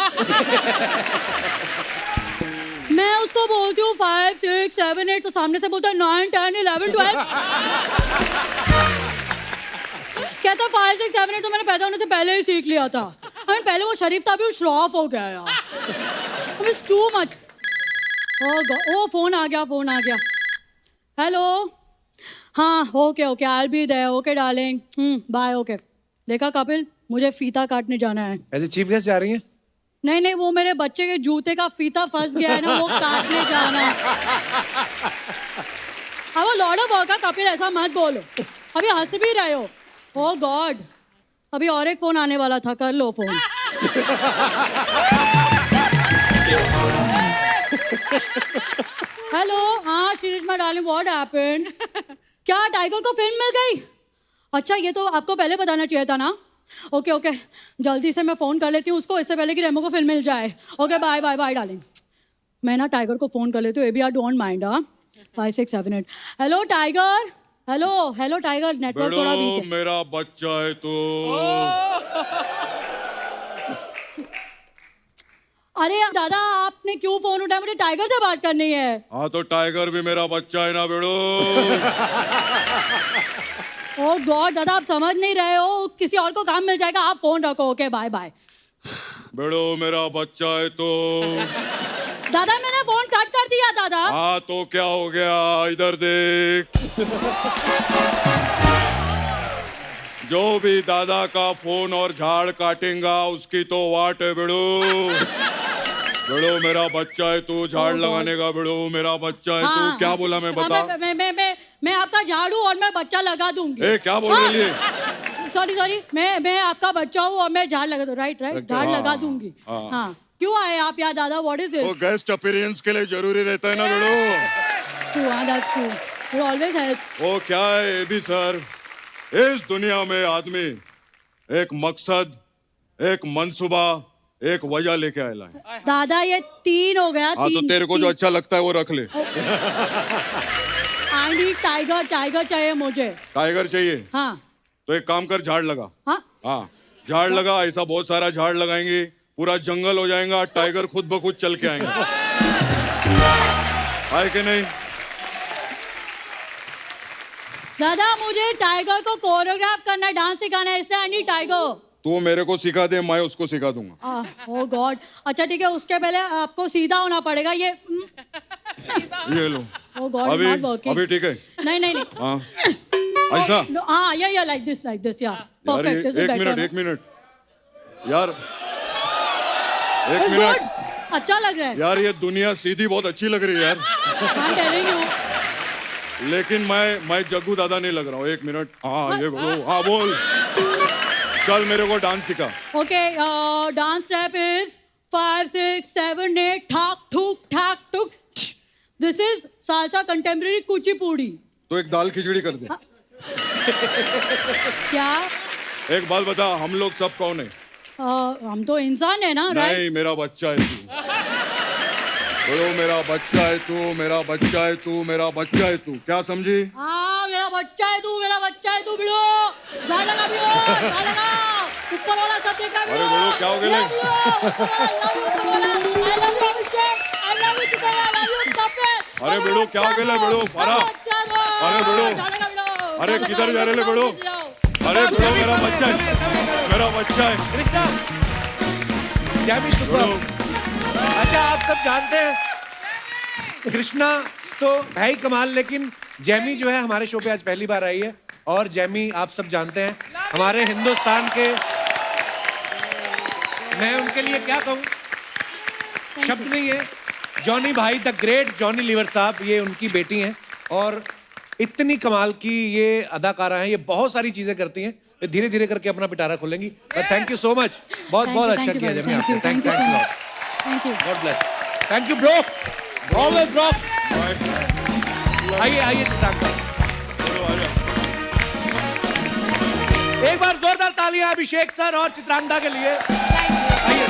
मैं उसको बोलती हूँ 5, 6, 7, 8 तो सामने से बोलता है 9, 10, 11, 12. कहता 5, 6, 7, 8 तो मैंने पैदा होने से पहले ही सीख लिया था. पहले वो शरीफ था, अभी वो श्रॉफ हो गया यार. It's too much. ओ फोन आ गया. हेलो. हाँ okay okay I be there. Okay darling. Bye. Okay. देखा कपिल, मुझे फीता काटने जाना है. ऐसे चीफ गेस्ट जा रही हैं? नहीं, वो मेरे बच्चे के जूते का फीता फंस गया है ना, वो काटने जाना है. अब लॉर्ड ऑफ वर्क. कपिल ऐसा मत बोलो, अभी हंस भी रहे हो. ओ गॉड, अभी और एक फोन आने वाला था, कर लो फोन. हेलो. हाँ शिरीषमा डार्लिंग, व्हाट हैपेंड? क्या टाइगर को फिल्म मिल गई? अच्छा, ये तो आपको पहले बताना चाहिए था ना. ओके जल्दी से मैं फोन कर लेती हूँ उसको, इससे पहले कि रेमो को फिल्म मिल जाए. Okay bye bye bye darling. मैं ना टाइगर को फोन कर लेती हूँ. ABR don't mind. 5, 6, 7, 8. Hello Tiger. Hello Tiger, network थोड़ा वीक है. मेरा बच्चा है तो. अरे दादा, आपने क्यों फोन उठाया? मुझे टाइगर से बात करनी है. हाँ तो टाइगर भी मेरा बच्चा है ना बेड़ो. ओह गॉड दादा, आप समझ नहीं रहे हो, किसी और को काम मिल जाएगा. आप फोन रखो. Okay bye bye. बेड़ो मेरा बच्चा है तो. दादा मैंने फोन कट कर दिया दादा. हाँ तो क्या हो गया, इधर देख. जो भी दादा का फोन और झाड़ काटेगा उसकी तो वाट है बेड़ो. बेड़ो मेरा बच्चा है तू, झाड़ लगाने का. बेड़ो मेरा बच्चा है तू. क्या बोला मैं, बता. मैं आपका झाड़ू और मैं बच्चा लगा दूंगी. ए क्या बोल रही है? सॉरी मैं आपका बच्चा हूँ और मैं झाड़ लगा दूँ. राइट झाड़ लगा दूंगी. हाँ क्यों आए आप यार दादा? What is this? वो गेस्ट अपीयरेंस के लिए जरूरी रहता है ना बेड़ो. That's true. It always helps. वो क्या है भी सर, इस दुनिया में आदमी एक मकसद, एक मंसूबा, एक वजह लेके आया है. दादा ये 3 हो गया. हाँ तो तेरे को जो अच्छा लगता है वो रख ले. आई नीड टाइगर चाहिए मुझे. टाइगर चाहिए? हाँ तो एक काम कर, झाड़ लगा. हाँ झाड़ लगा. ऐसा बहुत सारा झाड़ लगाएंगे, पूरा जंगल हो जाएगा. टाइगर खुद ब खुद चल के आएंगे. है कि नहीं? दादा मुझे टाइगर को कोरियोग्राफ करना, डांस सिखाना है, इसलिए आई नीड टाइगर. तू मेरे को सिखा दे, मैं उसको सिखा दूंगा. ओह गॉड. अच्छा ठीक है, उसके पहले आपको सीधा होना पड़ेगा. ये लो. ओह गॉड, अभी ठीक है? नहीं. हाँ ऐसा. हाँ ये लाइक दिस या परफेक्ट. एक मिनट यार, एक मिनट. अच्छा लग रहा है यार. ये दुनिया सीधी बहुत अच्छी लग रही है यार. हाँ टेलिंग यू. लेकिन मैं जग्गू दादा नहीं लग रहा हूँ. एक मिनट. हाँ ये हाँ बोल. चल मेरे को डांस सिखा. ओके डांस स्टेप इज 5, 6, 7, 8 ठाक ठुक. This is salsa contemporary Kuchipudi. तो एक दाल खिचड़ी कर दे. क्या? एक बात बता, हम लोग सब कौन है? हम तो इंसान है ना. नहीं, मेरा बच्चा है तू. बोलो मेरा बच्चा है तू, मेरा बच्चा है तू, मेरा बच्चा है तू. क्या समझी? हाँ मेरा बच्चा है तू, मेरा बच्चा है तू. बिड़ो झाड़ लगा, बिड़ो झाड़ लगा. ऊपर वाला सब देखा. अरे बिड़ो क्या हो गया? अरे बिड़ो क्या हो गया? बिड़ो फरा. अरे बिड़ो, अरे किधर जा रहे ले बिड़ो? अरे ब्रो मेरा बच्चा है, मेरा बच्चा है। Krishna, Jamie super. अच्छा आप सब जानते हैं कृष्णा तो है ही कमाल, लेकिन जैमी जो है हमारे शो पे आज पहली बार आई है। और जैमी आप सब जानते हैं हमारे हिंदुस्तान के, मैं उनके लिए क्या कहूँ, शब्द नहीं है। जॉनी भाई, द ग्रेट जॉनी लीवर साहब, ये उनकी बेटी हैं और इतनी कमाल की ये अदाकारा हैं, ये बहुत सारी चीजें करती हैं, ये धीरे धीरे करके अपना पिटारा खोलेंगी। थैंक यू सो मच, बहुत बहुत अच्छा किया जैमी आपने। Thank thank you. God bless. Thank you bro, always bro. आइए आइए चित्रांगदा, एक बार जोरदार तालियां अभिषेक सर और चित्रांगदा के लिए। आइए